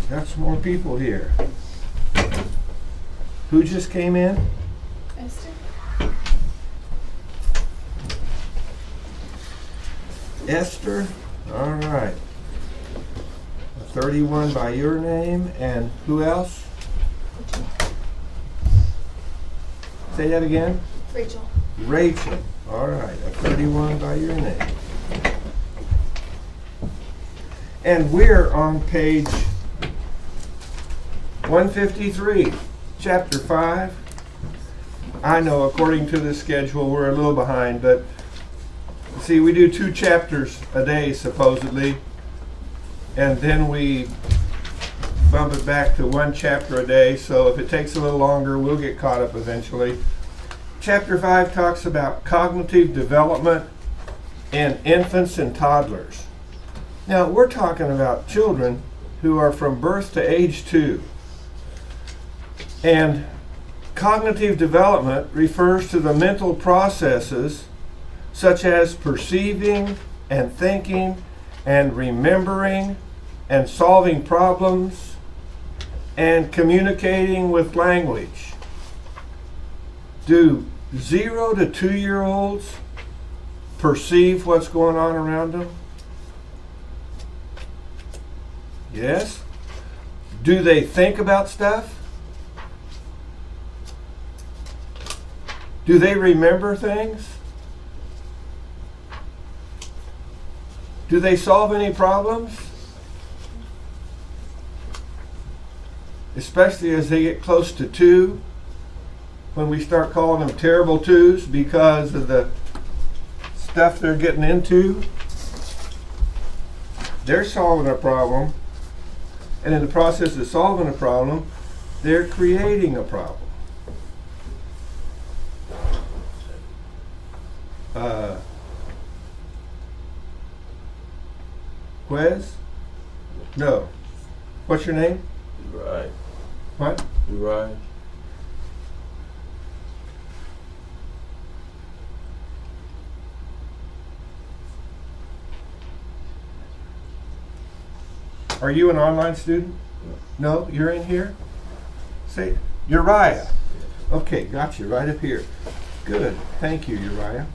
Got some more people here. Who just came in? Esther? Esther. All right. 31 by your name. And who else? Say that again. Rachel. Rachel. All right. 31 by your name. And we're on page 153, chapter 5. I know according to the schedule we're a little behind, but see, we do 2 chapters a day supposedly, and then we bump it back to 1 chapter a day, so if it takes a little longer, we'll get caught up eventually. Chapter 5 talks about cognitive development in infants and toddlers. Now, we're talking about children who are from birth to age 2. And cognitive development refers to the mental processes such as perceiving and thinking and remembering and solving problems and communicating with language. Do 0 to 2-year-olds perceive what's going on around them? Yes? Do they think about stuff? Do they remember things? Do they solve any problems? Especially as they get close to 2, when we start calling them terrible 2s because of the stuff they're getting into. They're solving a problem, and in the process of solving a problem, they're creating a problem. Quez? No. What's your name? Right. What? Right. Are you an online student? No, you're in here? Say, Uriah. Okay, got you right up here. Good. Thank you, Uriah.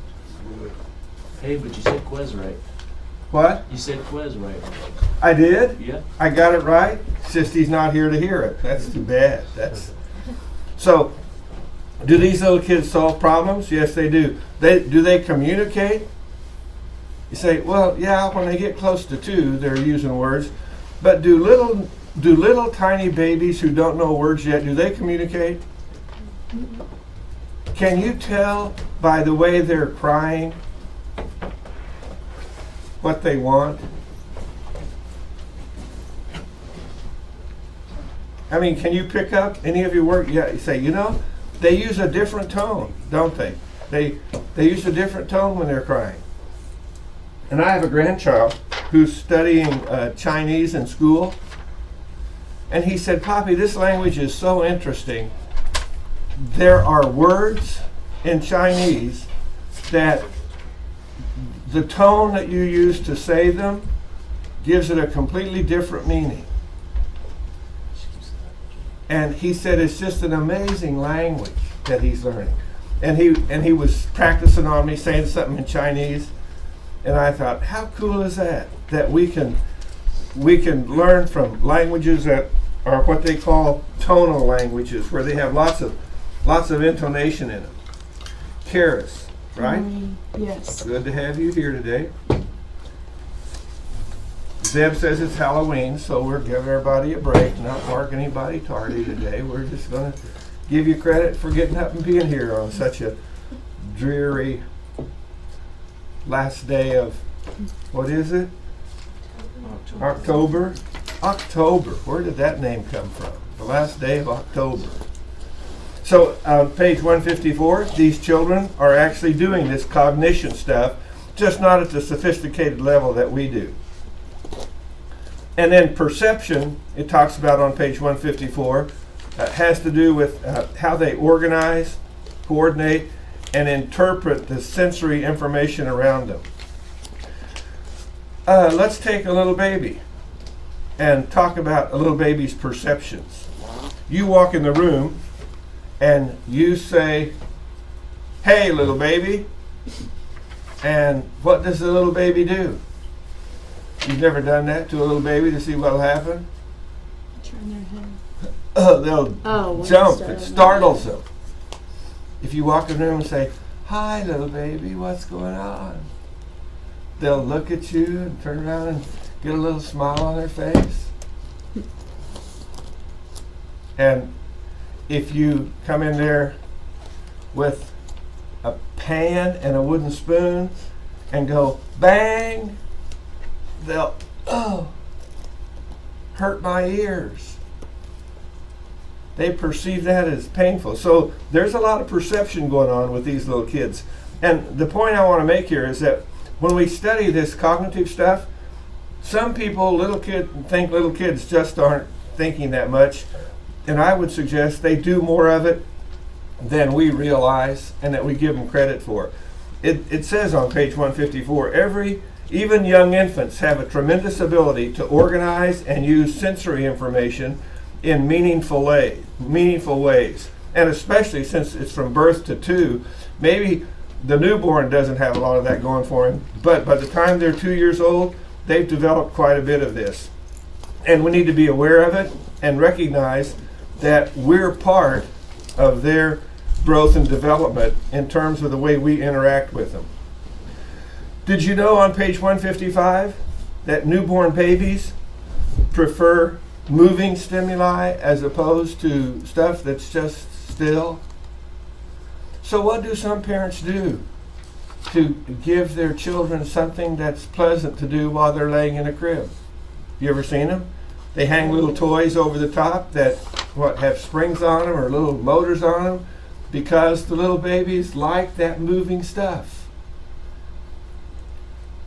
Hey, but you said Quez right. What? You said Quez right. I did? Yeah. I got it right? It's just he's not here to hear it. That's too bad. So, do these little kids solve problems? Yes, they do. Do they communicate? You say, well, yeah, when they get close to 2, they're using words. But do little tiny babies who don't know words yet, do they communicate? Can you tell by the way they're crying what they want? I mean, can you pick up any of your work? Yeah, you say, they use a different tone, don't they? They use a different tone when they're crying. And I have a grandchild who's studying Chinese in school. And he said, Poppy, this language is so interesting. There are words in Chinese that the tone that you use to say them gives it a completely different meaning. And he said it's just an amazing language that he's learning. And he was practicing on me saying something in Chinese. And I thought, how cool is that? That we can learn from languages that are what they call tonal languages, where they have lots of intonation in them. Karis, right? Yes. Good to have you here today. Zeb says it's Halloween, so we're giving everybody a break, not mark anybody tardy today. We're just going to give you credit for getting up and being here on such a dreary last day of, what is it? October. Where did that name come from? The last day of October. So page 154, these children are actually doing this cognition stuff, just not at the sophisticated level that we do. And then perception, it talks about on page 154, has to do with how they organize, coordinate, and interpret the sensory information around them. Let's take a little baby and talk about a little baby's perceptions. You walk in the room and you say, "Hey, little baby." And what does the little baby do? You've never done that to a little baby to see what'll happen? Turn their head. They'll when jump. they It start startles them. If you walk in the room and say, "Hi, little baby, what's going on?" They'll look at you and turn around and get a little smile on their face. And if you come in there with a pan and a wooden spoon and go bang, they'll, "Oh, hurt my ears." They perceive that as painful. So there's a lot of perception going on with these little kids. And the point I want to make here is that when we study this cognitive stuff, some people, think little kids just aren't thinking that much. And I would suggest they do more of it than we realize and that we give them credit for. It says on page 154, even young infants have a tremendous ability to organize and use sensory information in meaningful ways. And especially since it's from birth to 2, maybe the newborn doesn't have a lot of that going for him, but by the time they're 2 years old, they've developed quite a bit of this. And we need to be aware of it and recognize that we're part of their growth and development in terms of the way we interact with them. Did you know on page 155 that newborn babies prefer moving stimuli as opposed to stuff that's just still? So what do some parents do to give their children something that's pleasant to do while they're laying in a crib? You ever seen them? They hang little toys over the top that have springs on them or little motors on them because the little babies like that moving stuff.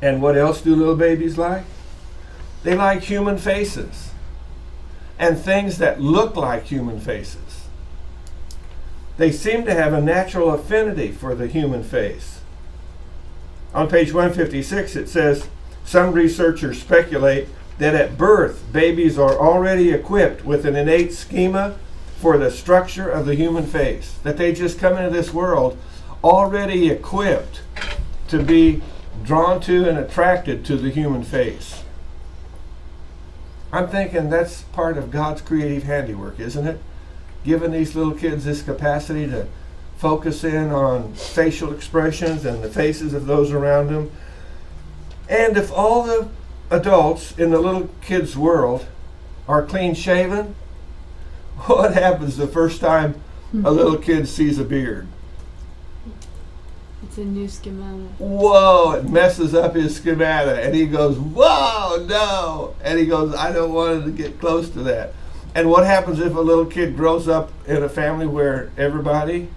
And what else do little babies like? They like human faces and things that look like human faces. They seem to have a natural affinity for the human face. On page 156 it says, some researchers speculate that at birth babies are already equipped with an innate schema for the structure of the human face. That they just come into this world already equipped to be drawn to and attracted to the human face. I'm thinking that's part of God's creative handiwork, isn't it? Giving these little kids this capacity to focus in on facial expressions and the faces of those around them. And if all the adults in the little kids' world are clean shaven, what happens the first time a little kid sees a beard? It's a new schematic. Whoa, it messes up his schemata. And he goes, whoa, no. And he goes, I don't want to get close to that. And what happens if a little kid grows up in a family where everybody,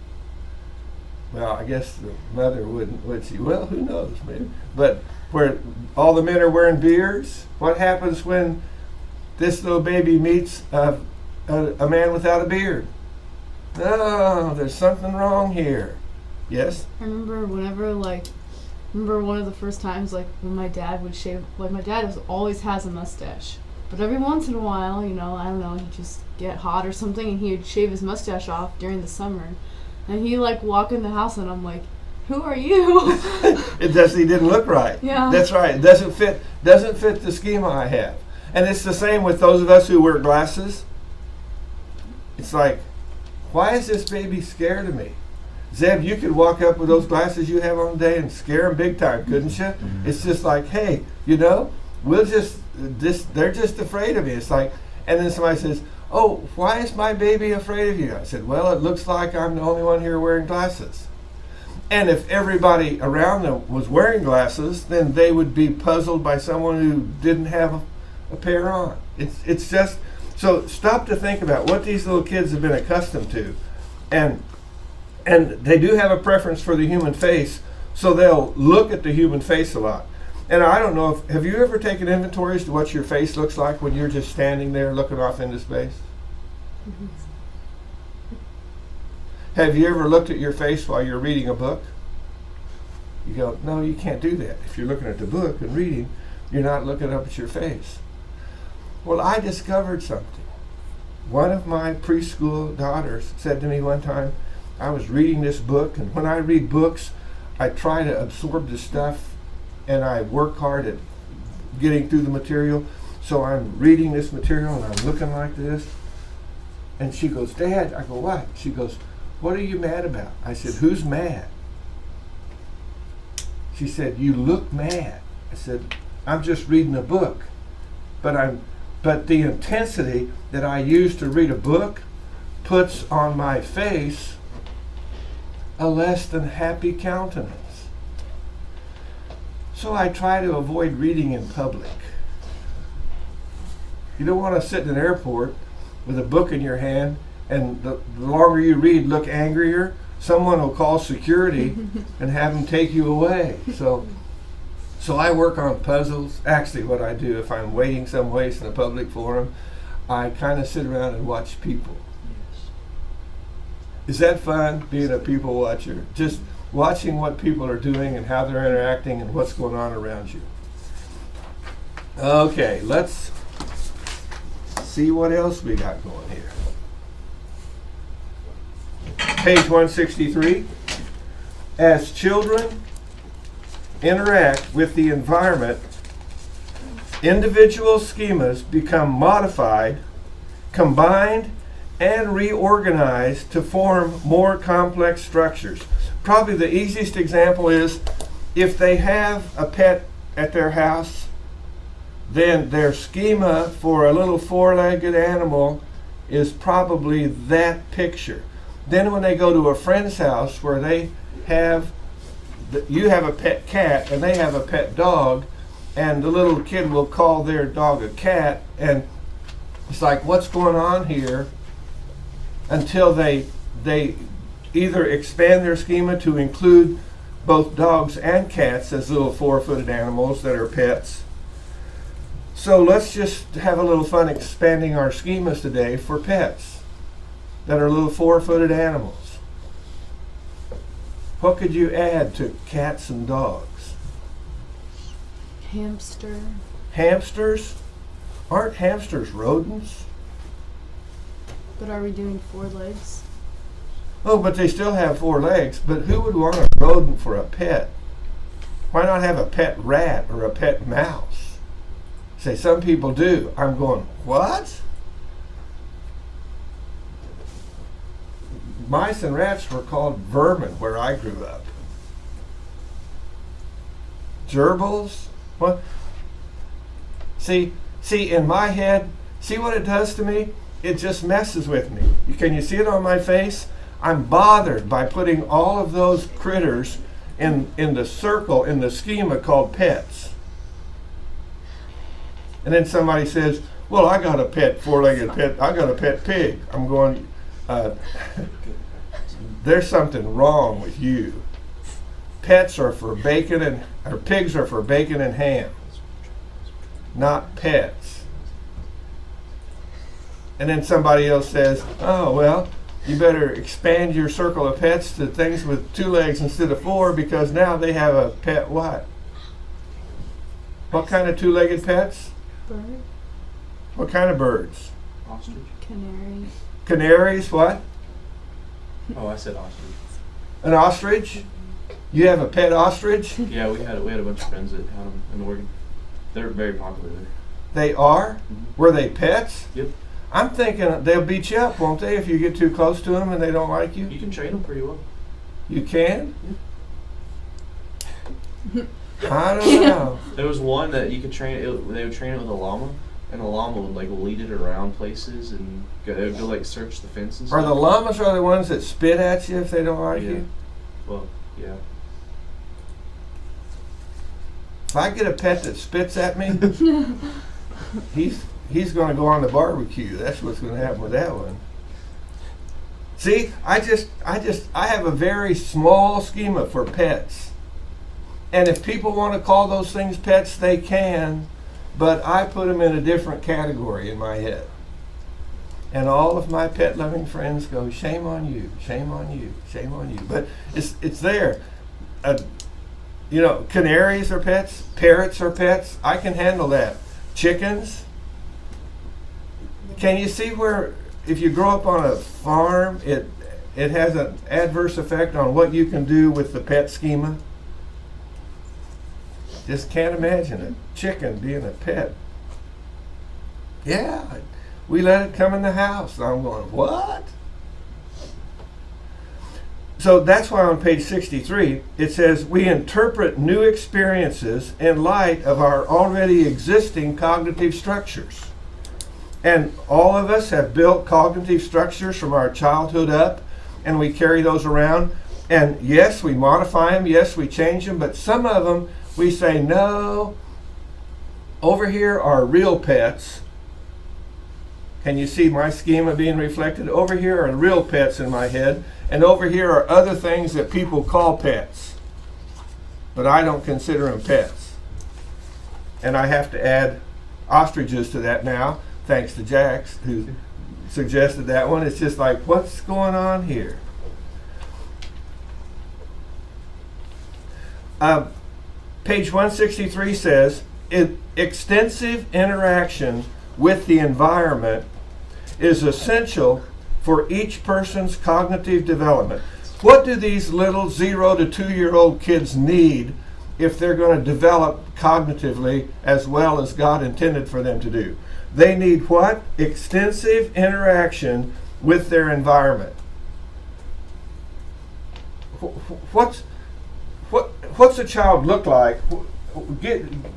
well, I guess the mother wouldn't, would she? Well, who knows, maybe. But where all the men are wearing beards, what happens when this little baby meets a man without a beard? No, there's something wrong here. Yes? I remember one of the first times, when my dad would shave, my dad always has a mustache. But every once in a while, I don't know, he'd just get hot or something and he would shave his mustache off during the summer. And he'd walk in the house and I'm like, who are you? He didn't look right. Yeah. That's right. It doesn't fit the schema I have. And it's the same with those of us who wear glasses. It's like, why is this baby scared of me? Zeb, you could walk up with those glasses you have on today and scare them big time, couldn't you? Mm-hmm. It's just like, hey, they're just afraid of me. It's like, and then somebody says, oh, why is my baby afraid of you? I said, well, it looks like I'm the only one here wearing glasses. And if everybody around them was wearing glasses, then they would be puzzled by someone who didn't have a pair on. It's just, so stop to think about what these little kids have been accustomed to. And they do have a preference for the human face, so they'll look at the human face a lot. And I don't know, have you ever taken inventories to what your face looks like when you're just standing there looking off into space? Mm-hmm. Have you ever looked at your face while you're reading a book? You go, no, you can't do that. If you're looking at the book and reading, you're not looking up at your face. Well, I discovered something. One of my preschool daughters said to me one time, I was reading this book, and when I read books, I try to absorb the stuff and I work hard at getting through the material. So I'm reading this material and I'm looking like this. And she goes, Dad, I go, what? She goes, what are you mad about? I said, who's mad? She said, you look mad. I said, I'm just reading a book. But the intensity that I use to read a book puts on my face a less than happy countenance. So I try to avoid reading in public. You don't want to sit in an airport with a book in your hand, and the longer you read, look angrier. Someone will call security and have them take you away. So I work on puzzles. Actually, what I do if I'm waiting someplace in a public forum, I kind of sit around and watch people. Yes. Is that fun, being a people watcher? Just watching what people are doing and how they're interacting and what's going on around you. Okay, let's see what else we got going here. Page 163. As children interact with the environment, individual schemas become modified, combined, and reorganized to form more complex structures. Probably the easiest example is if they have a pet at their house, then their schema for a little four-legged animal is probably that picture. Then when they go to a friend's house where they have, you have a pet cat and they have a pet dog, and the little kid will call their dog a cat, and it's like, what's going on here? Until they either expand their schema to include both dogs and cats as little four-footed animals that are pets. So let's just have a little fun expanding our schemas today for pets that are little four-footed animals. What could you add to cats and dogs? Hamster. Hamsters? Aren't hamsters rodents? But are we doing 4 legs? Oh, but they still have 4 legs. But who would want a rodent for a pet? Why not have a pet rat or a pet mouse? Say, some people do. I'm going, what? Mice and rats were called vermin where I grew up. Gerbils? What? See, in my head, see what it does to me? It just messes with me. Can you see it on my face? I'm bothered by putting all of those critters in the circle, in the schema called pets. And then somebody says, well, I got a pet, 4-legged pet, I got a pet pig. I'm going, there's something wrong with you. Pets are for bacon or pigs are for bacon and ham, not pets. And then somebody else says, oh, well, you better expand your circle of pets to things with 2 legs instead of 4 because now they have a pet what? What kind of 2-legged pets? Bird. What kind of birds? Ostrich. Canary. Canaries, what? Oh, I said ostrich. An ostrich? You have a pet ostrich? Yeah, we had a bunch of friends that had them in Oregon. They're very popular there. They are? Mm-hmm. Were they pets? Yep. I'm thinking they'll beat you up, won't they, if you get too close to them and they don't like you? You can train them pretty well. You can? I don't know. There was one that you could train. They would train it with a llama, and the llama would like lead it around places, and they would go like search the fences. Are the llamas the ones that spit at you if they don't like Yeah. you? Well, yeah. If I get a pet that spits at me, he's going to go on the barbecue. That's what's going to happen with that one. See, I have a very small schema for pets. And if people want to call those things pets, they can, but I put them in a different category in my head. And all of my pet-loving friends go, shame on you, shame on you, shame on you. But it's there. You know, canaries are pets, parrots are pets. I can handle that. Chickens, Can you see where if you grow up on a farm, it has an adverse effect on what you can do with the pet schema? Just can't imagine a chicken being a pet. Yeah, we let it come in the house. And I'm going, what? So that's why on page 63 it says we interpret new experiences in light of our already existing cognitive structures. And all of us have built cognitive structures from our childhood up, and we carry those around. And yes, we modify them, yes, we change them, but some of them we say, no, over here are real pets. Can you see my schema being reflected? Over here are real pets in my head, and over here are other things that people call pets, but I don't consider them pets. And I have to add ostriches to that now, thanks to Jax, who suggested that one. It's just like, what's going on here? Page 163 says, extensive interaction with the environment is essential for each person's cognitive development. What do these little 0 to 2-year-old kids need if they're going to develop cognitively as well as God intended for them to do? They need what? Extensive interaction with their environment. What's a child look like?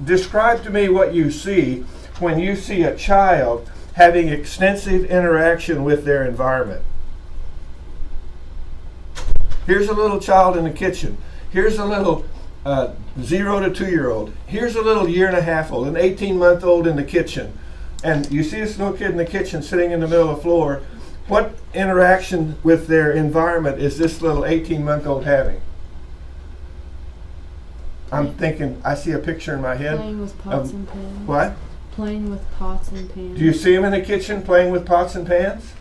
Describe to me what you see when you see a child having extensive interaction with their environment. Here's a little child in the kitchen. Here's a little 0 to 2-year-old. Here's a little 1.5-year-old, an 18-month-old in the kitchen. And you see this little kid in the kitchen sitting in the middle of the floor. What interaction with their environment is this little 18-month-old having? I'm thinking, I see a picture in my head. Playing with pots and pans. What? Playing with pots and pans. Do you see him in the kitchen playing with pots and pans?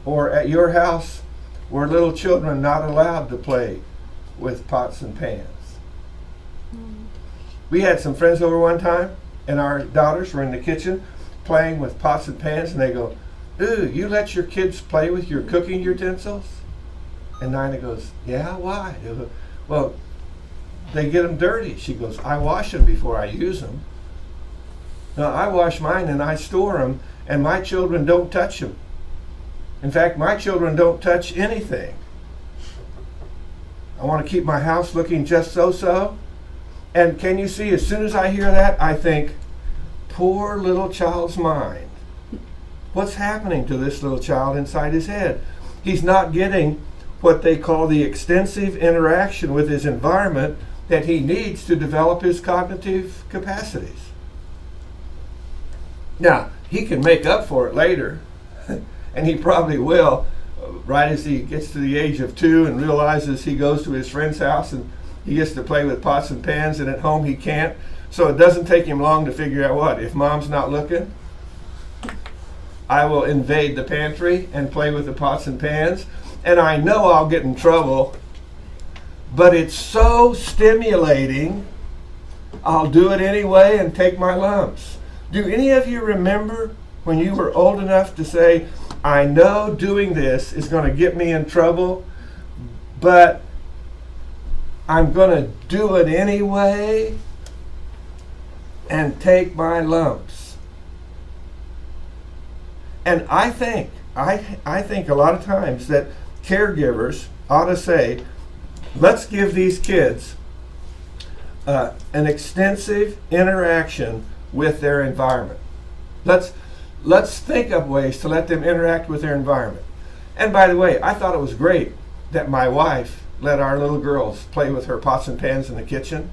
Or at your house, were little children not allowed to play with pots and pans? We had some friends over one time, and our daughters were in the kitchen playing with pots and pans, and they go, "Ooh, you let your kids play with your cooking utensils?" And Nina goes, "Yeah, why?" They go, "Well, they get them dirty." She goes, "I wash them before I use them. No, I wash mine and I store them, and my children don't touch them. In fact, my children don't touch anything. I want to keep my house looking just so." And can you see, as soon as I hear that, I think, poor little child's mind. What's happening to this little child inside his head? He's not getting what they call the extensive interaction with his environment that he needs to develop his cognitive capacities. Now, he can make up for it later, and he probably will, right as he gets to the age of 2 and realizes he goes to his friend's house and he gets to play with pots and pans, and at home he can't. So it doesn't take him long to figure out what? If mom's not looking, I will invade the pantry and play with the pots and pans, and I know I'll get in trouble, but it's so stimulating, I'll do it anyway and take my lumps. Do any of you remember when you were old enough to say, I know doing this is going to get me in trouble, but I'm going to do it anyway and take my lumps? And I think a lot of times that caregivers ought to say, let's give these kids an extensive interaction with their environment. Let's think of ways to let them interact with their environment. And by the way, I thought it was great that my wife let our little girls play with her pots and pans in the kitchen,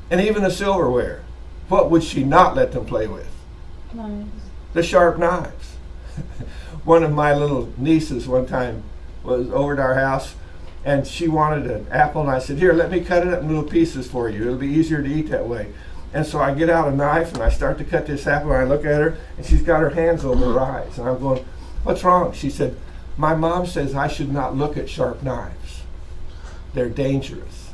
and even the silverware. What would she not let them play with? Knives. The sharp knives. One of my little nieces one time was over at our house, and she wanted an apple, and I said, "Here, let me cut it up in little pieces for you. It'll be easier to eat that way." And so I get out a knife and I start to cut this apple, and I look at her and she's got her hands over her eyes, and I'm going, "What's wrong?" She said, "My mom says I should not look at sharp knives. They're dangerous."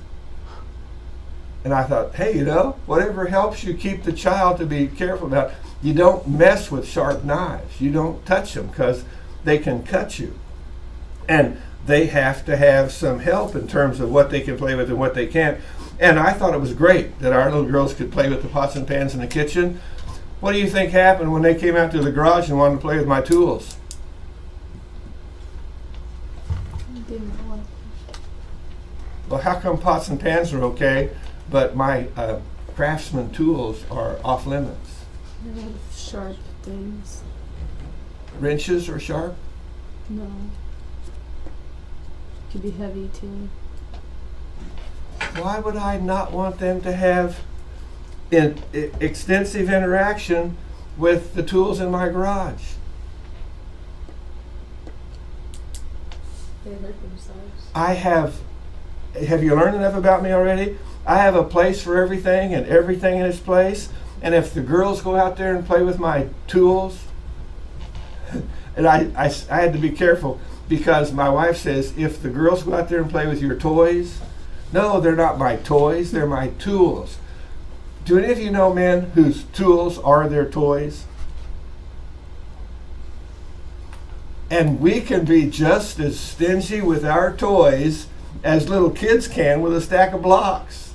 And I thought, hey, whatever helps you keep the child to be careful about, you don't mess with sharp knives. You don't touch them because they can cut you. And they have to have some help in terms of what they can play with and what they can't. And I thought it was great that our little girls could play with the pots and pans in the kitchen. What do you think happened when they came out to the garage and wanted to play with my tools? Well, how come pots and pans are okay, but my craftsman tools are off limits? They have sharp things. Wrenches are sharp? No. Could be heavy too. Why would I not want them to have extensive interaction with the tools in my garage? They hurt themselves. Have you learned enough about me already? I have a place for everything and everything in its place. And if the girls go out there and play with my tools, and I had to be careful because my wife says, if the girls go out there and play with your toys, no, they're not my toys, they're my tools. Do any of you know men whose tools are their toys? And we can be just as stingy with our toys as little kids can with a stack of blocks.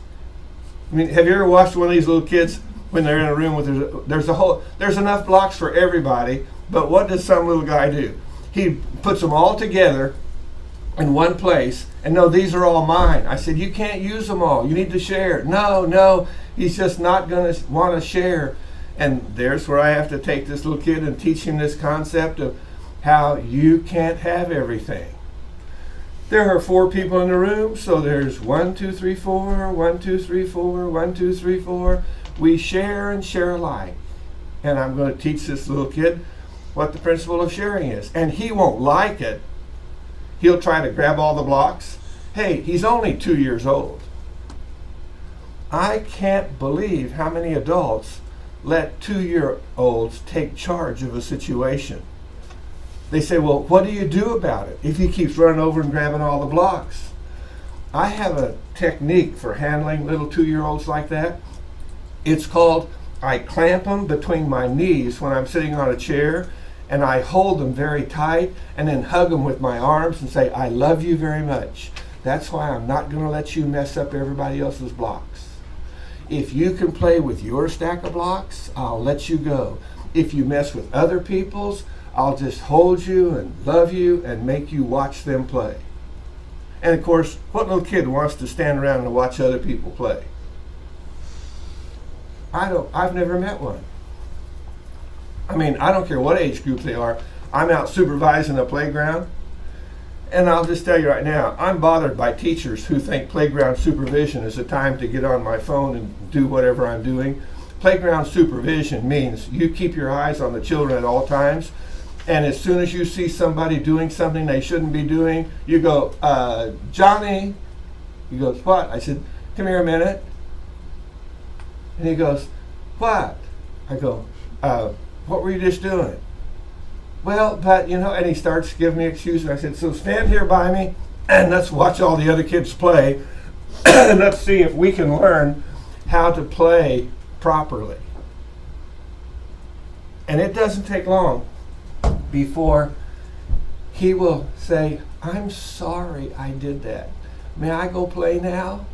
I mean, have you ever watched one of these little kids when they're in a room with there's enough blocks for everybody, but what does some little guy do? He puts them all together in one place, and no, these are all mine. I said, you can't use them all. You need to share. No, he's just not going to want to share. And there's where I have to take this little kid and teach him this concept of how you can't have everything. There are 4 people in the room, so there's 1, 2, 3, 4, 1, 2, 3, 4, 1, 2, 3, 4. We share and share alike. And I'm going to teach this little kid what the principle of sharing is. And he won't like it. He'll try to grab all the blocks. Hey, he's only 2 years old. I can't believe how many adults let 2-year-olds take charge of a situation. They say, well, what do you do about it if he keeps running over and grabbing all the blocks? I have a technique for handling little 2-year-olds like that. It's called, I clamp them between my knees when I'm sitting on a chair, and I hold them very tight and then hug them with my arms and say, I love you very much. That's why I'm not going to let you mess up everybody else's blocks. If you can play with your stack of blocks, I'll let you go. If you mess with other people's, I'll just hold you and love you and make you watch them play. And of course, what little kid wants to stand around and watch other people play? I've never met one. I mean, I don't care what age group they are. I'm out supervising a playground, and I'll just tell you right now, I'm bothered by teachers who think playground supervision is a time to get on my phone and do whatever I'm doing. Playground supervision means you keep your eyes on the children at all times, and as soon as you see somebody doing something they shouldn't be doing, you go, Johnny. He goes, what? I said, come here a minute. And he goes, what? I go, what were you just doing? Well, but, and he starts giving me excuses. I said, so stand here by me and let's watch all the other kids play and let's see if we can learn how to play properly. And it doesn't take long before he will say, I'm sorry I did that. May I go play now?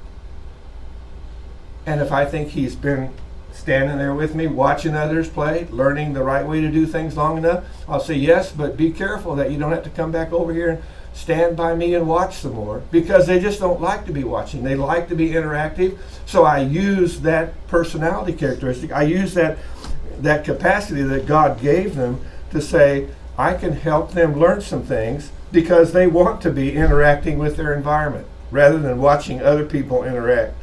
And if I think he's been standing there with me, watching others play, learning the right way to do things long enough, I'll say, yes, but be careful that you don't have to come back over here and stand by me and watch some more, because they just don't like to be watching. They like to be interactive. So I use that personality characteristic. I use that capacity that God gave them to say, I can help them learn some things because they want to be interacting with their environment rather than watching other people interact.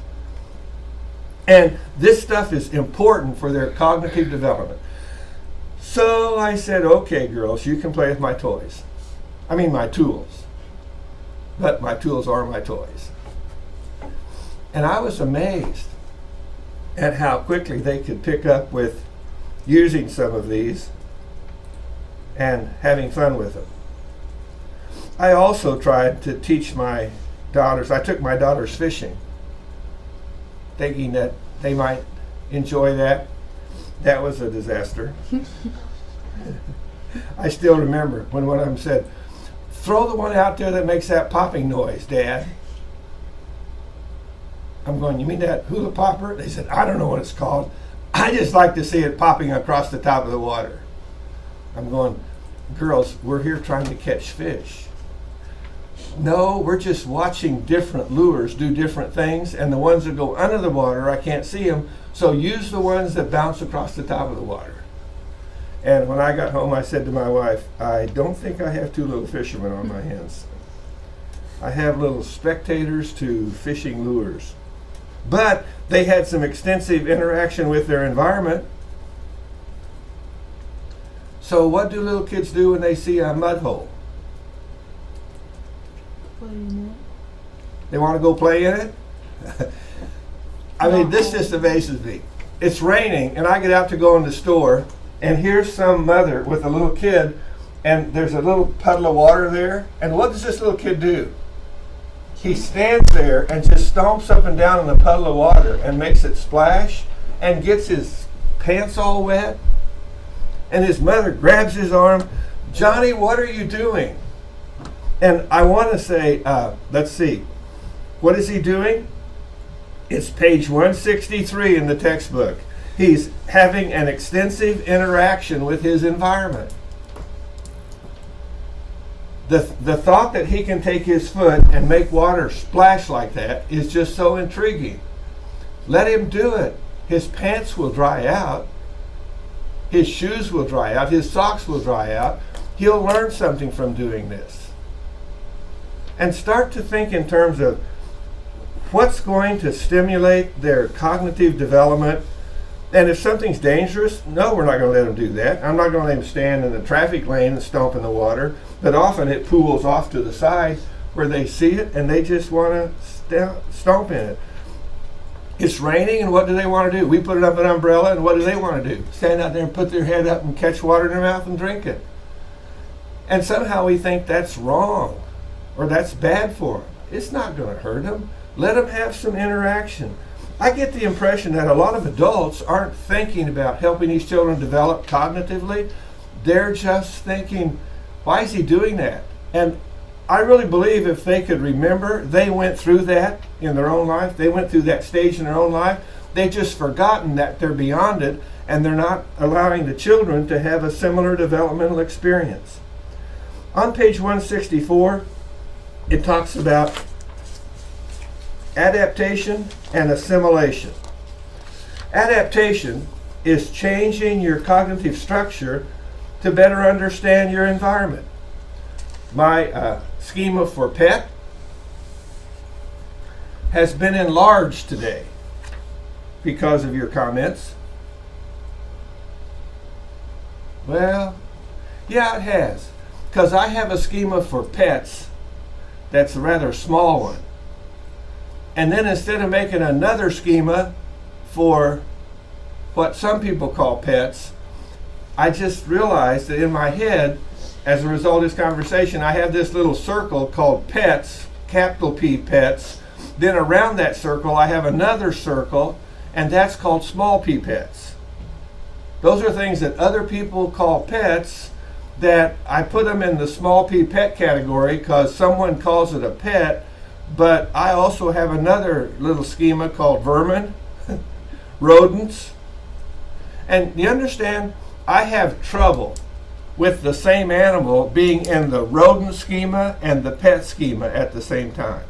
And this stuff is important for their cognitive development. So I said, okay, girls, you can play with my toys. I mean my tools. But my tools are my toys. And I was amazed at how quickly they could pick up with using some of these and having fun with them. I also tried to teach my daughters. I took my daughters fishing. thinking that they might enjoy that. That was a disaster. I still remember when one of them said, "Throw the one out there that makes that popping noise, Dad." I'm going, "You mean that hula popper?" They said, "I don't know what it's called. I just like to see it popping across the top of the water." I'm going, "Girls, we're here trying to catch fish." "No, we're just watching different lures do different things, and the ones that go under the water, I can't see them, so use the ones that bounce across the top of the water." And when I got home, I said to my wife, "I don't think I have two little fishermen on my hands. I have little spectators to fishing lures." But they had some extensive interaction with their environment. So what do little kids do when they see a mud hole? Play in They want to go play in it? I mean, this just amazes me. It's raining, and I get out to go in the store, and here's some mother with a little kid, and there's a little puddle of water there. And what does this little kid do? He stands there and just stomps up and down in the puddle of water and makes it splash and gets his pants all wet. And his mother grabs his arm. "Johnny, what are you doing?" And I want to say, let's see, what is he doing? It's page 163 in the textbook. He's having an extensive interaction with his environment. The thought that he can take his foot and make water splash like that is just so intriguing. Let him do it. His pants will dry out. His shoes will dry out. His socks will dry out. He'll learn something from doing this. And start to think in terms of what's going to stimulate their cognitive development. And if something's dangerous, no, we're not going to let them do that. I'm not going to let them stand in the traffic lane and stomp in the water. But often it pools off to the side where they see it and they just want to stomp in it. It's raining, and what do they want to do? We put it up an umbrella, and what do they want to do? Stand out there and put their head up and catch water in their mouth and drink it. And somehow we think that's wrong or that's bad for them. It's not going to hurt them. Let them have some interaction. I get the impression that a lot of adults aren't thinking about helping these children develop cognitively. They're just thinking, why is he doing that? And I really believe if they could remember, they went through that in their own life. They went through that stage in their own life. They've just forgotten that they're beyond it, and they're not allowing the children to have a similar developmental experience. On page 164, it talks about adaptation and assimilation. Adaptation is changing your cognitive structure to better understand your environment. My schema for PET has been enlarged today because of your comments. Well, yeah, it has. Because I have a schema for pets that's a rather small one. And then instead of making another schema for what some people call pets, I just realized that in my head, as a result of this conversation, I have this little circle called pets, capital P pets. Then around that circle, I have another circle, and that's called small p pets. Those are things that other people call pets that I put them in the small p pet category because someone calls it a pet, but I also have another little schema called vermin, rodents. And you understand, I have trouble with the same animal being in the rodent schema and the pet schema at the same time.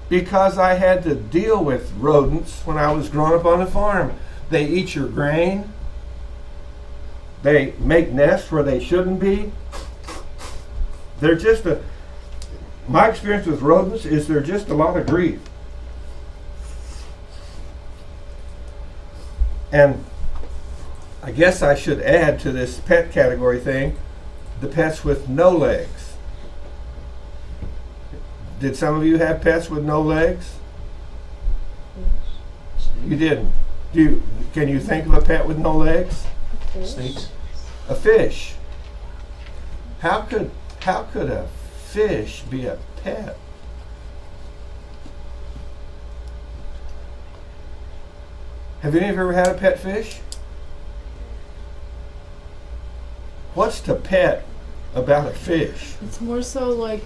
Because I had to deal with rodents when I was growing up on the farm. They eat your grain. They make nests where they shouldn't be. They're just my experience with rodents is they're just a lot of grief. And I guess I should add to this pet category thing, the pets with no legs. Did some of you have pets with no legs? You didn't. Can you think of a pet with no legs? Snakes. A fish. How could a fish be a pet? Have any of you ever had a pet fish? What's to pet about a fish? It's more so like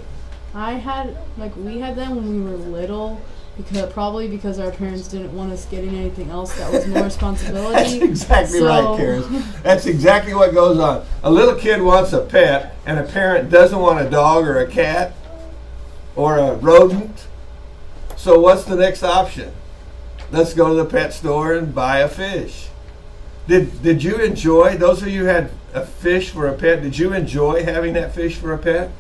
we had them when we were little, because our parents didn't want us getting anything else that was more responsibility. That's exactly right, Karen. That's exactly what goes on. A little kid wants a pet, and a parent doesn't want a dog or a cat or a rodent. So what's the next option? Let's go to the pet store and buy a fish. Did you enjoy, those of you who had a fish for a pet, did you enjoy having that fish for a pet?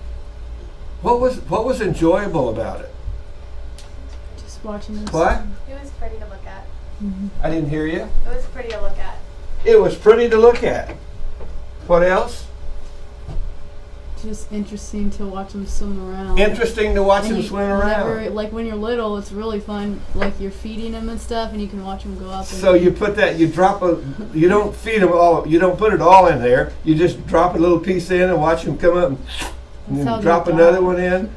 What was enjoyable about it? Just watching them. What? It was pretty to look at. Mm-hmm. I didn't hear you. It was pretty to look at. It was pretty to look at. What else? Just interesting to watch them swim around. Interesting to watch And them you swim around. never, like when you're little, it's really fun. Like you're feeding them and stuff, and you can watch them go up. So you put that, you don't feed them all, you don't put it all in there. You just drop a little piece in and watch them come up That's how and they drop die. another one in.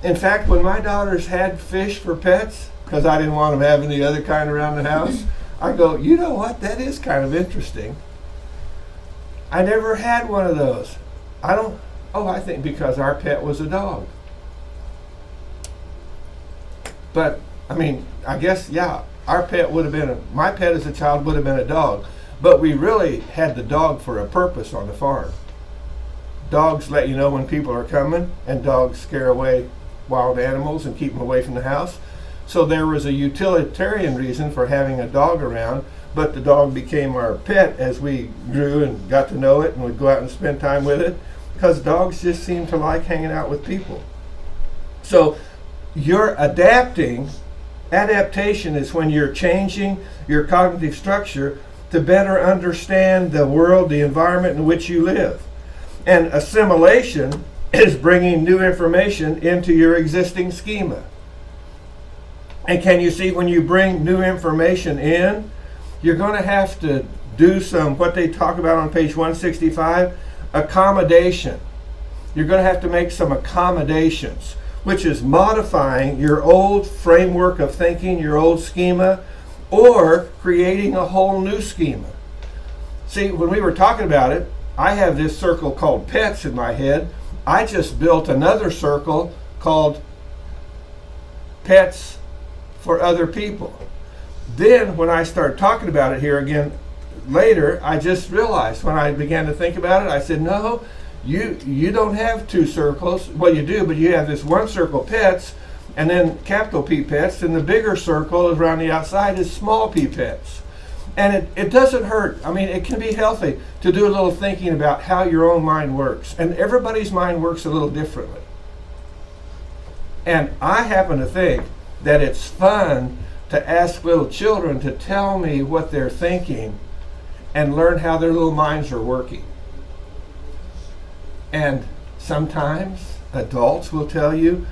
In fact, when my daughters had fish for pets, because I didn't want them having the other kind around the house, I go, you know what, that is kind of interesting. I never had one of those. I think because our pet was a dog. But, I mean, I guess, yeah, our pet would have been, my pet as a child would have been a dog. But we really had the dog for a purpose on the farm. Dogs let you know when people are coming, and dogs scare away wild animals and keep them away from the house. So there was a utilitarian reason for having a dog around, but the dog became our pet as we grew and got to know it and would go out and spend time with it, because dogs just seem to like hanging out with people. So you're adapting. Adaptation is when you're changing your cognitive structure to better understand the world, the environment in which you live. And assimilation is bringing new information into your existing schema. And can you see, when you bring new information in, you're going to have to do some, what they talk about on page 165, accommodation. You're going to have to make some accommodations, which is modifying your old framework of thinking, your old schema, or creating a whole new schema. See, when we were talking about it, I have this circle called pets in my head. I just built another circle called pets for other people. Then when I started talking about it here again later, I just realized, when I began to think about it, I said, no, you don't have two circles. Well, you do, but you have this one circle, pets, and then capital P pets, and the bigger circle around the outside is small p pets. And it doesn't hurt. I mean, it can be healthy to do a little thinking about how your own mind works. And everybody's mind works a little differently. And I happen to think that it's fun to ask little children to tell me what they're thinking and learn how their little minds are working. And sometimes adults will tell you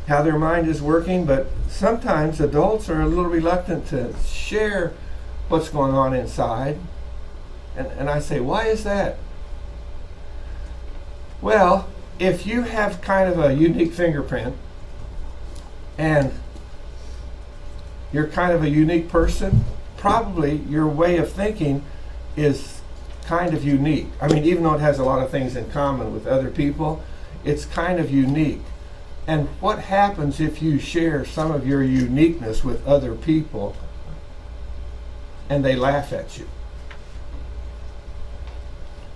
how their mind is working, but sometimes adults are a little reluctant to share what's going on inside. And I say, why is that? Well, if you have kind of a unique fingerprint and you're kind of a unique person, probably your way of thinking is kind of unique. I mean, even though it has a lot of things in common with other people, it's kind of unique. And what happens if you share some of your uniqueness with other people and they laugh at you?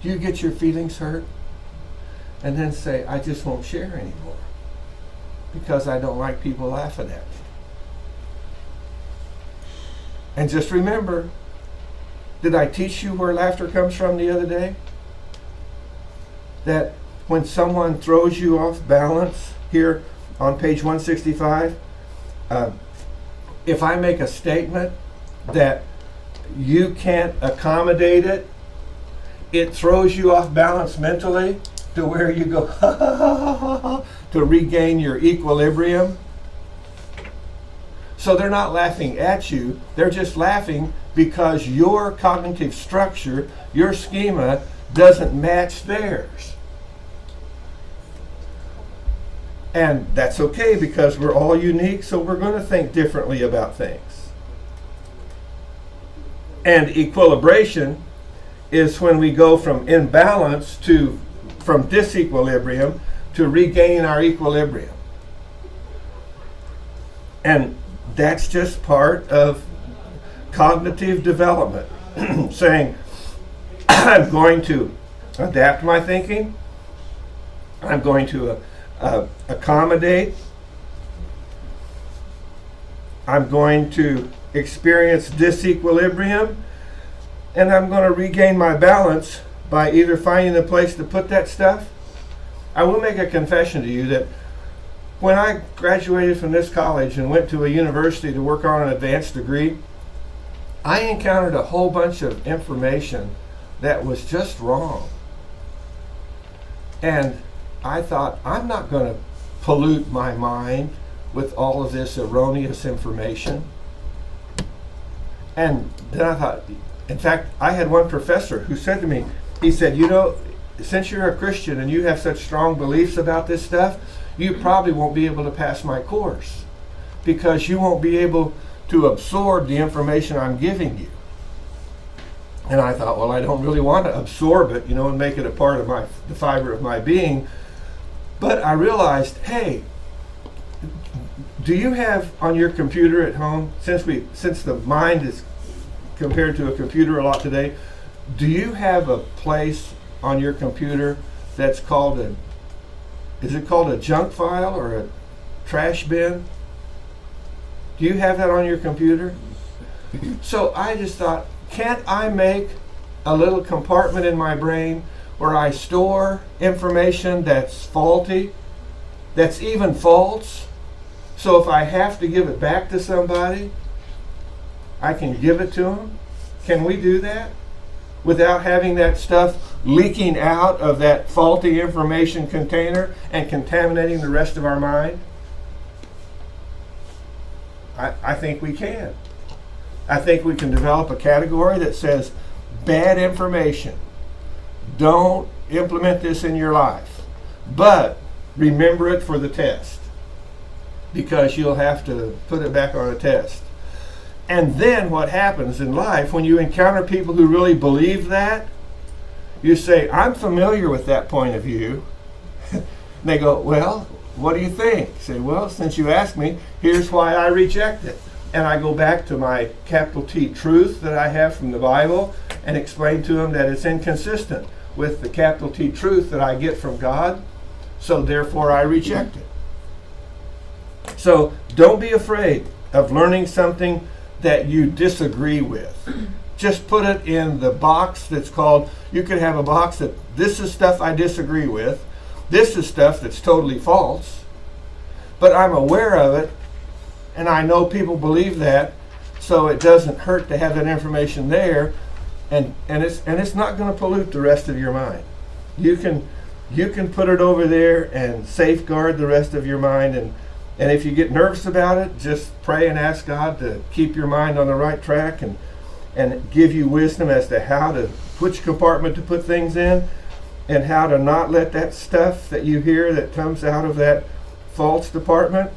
Do you get your feelings hurt? And then say, I just won't share anymore because I don't like people laughing at me. And just remember, did I teach you where laughter comes from the other day? That when someone throws you off balance, here on page 165, if I make a statement that you can't accommodate it, it throws you off balance mentally to where you go ha ha ha ha ha ha to regain your equilibrium. So they're not laughing at you, they're just laughing because your cognitive structure, your schema, doesn't match theirs. And that's okay, because we're all unique, so we're going to think differently about things. And equilibration is when we go from imbalance from disequilibrium to regain our equilibrium. And that's just part of cognitive development. Saying, I'm going to adapt my thinking, I'm going to accommodate, I'm going to experience disequilibrium, and I'm going to regain my balance by either finding a place to put that stuff. I will make a confession to you that when I graduated from this college and went to a university to work on an advanced degree, I encountered a whole bunch of information that was just wrong. And I thought, I'm not going to pollute my mind with all of this erroneous information. And then I thought, in fact, I had one professor who said to me, he said, you know, since you're a Christian and you have such strong beliefs about this stuff, you probably won't be able to pass my course because you won't be able to absorb the information I'm giving you. And I thought, well, I don't really want to absorb it, and make it a part of the fiber of my being. But I realized, hey, do you have on your computer at home, since the mind is compared to a computer a lot today, do you have a place on your computer that's called is it called a junk file or a trash bin? Do you have that on your computer? So I just thought, can't I make a little compartment in my brain where I store information that's faulty, that's even false? So if I have to give it back to somebody, I can give it to them. Can we do that without having that stuff leaking out of that faulty information container and contaminating the rest of our mind? I think we can. I think we can develop a category that says bad information. Don't implement this in your life, but remember it for the test, because you'll have to put it back on a test. And then what happens in life when you encounter people who really believe that, you say, I'm familiar with that point of view. And they go, well, what do you think? You say, well, since you asked me, here's why I reject it. And I go back to my capital T truth that I have from the Bible and explain to them that it's inconsistent with the capital T truth that I get from God, so therefore I reject it. So don't be afraid of learning something that you disagree with. Just put it in the box that's called, you could have a box that this is stuff I disagree with, this is stuff that's totally false, but I'm aware of it and I know people believe that, so it doesn't hurt to have that information there, and it's not going to pollute the rest of your mind. You can put it over there and safeguard the rest of your mind, and if you get nervous about it, just pray and ask God to keep your mind on the right track and give you wisdom as to how to, which compartment to put things in, and how to not let that stuff that you hear that comes out of that false department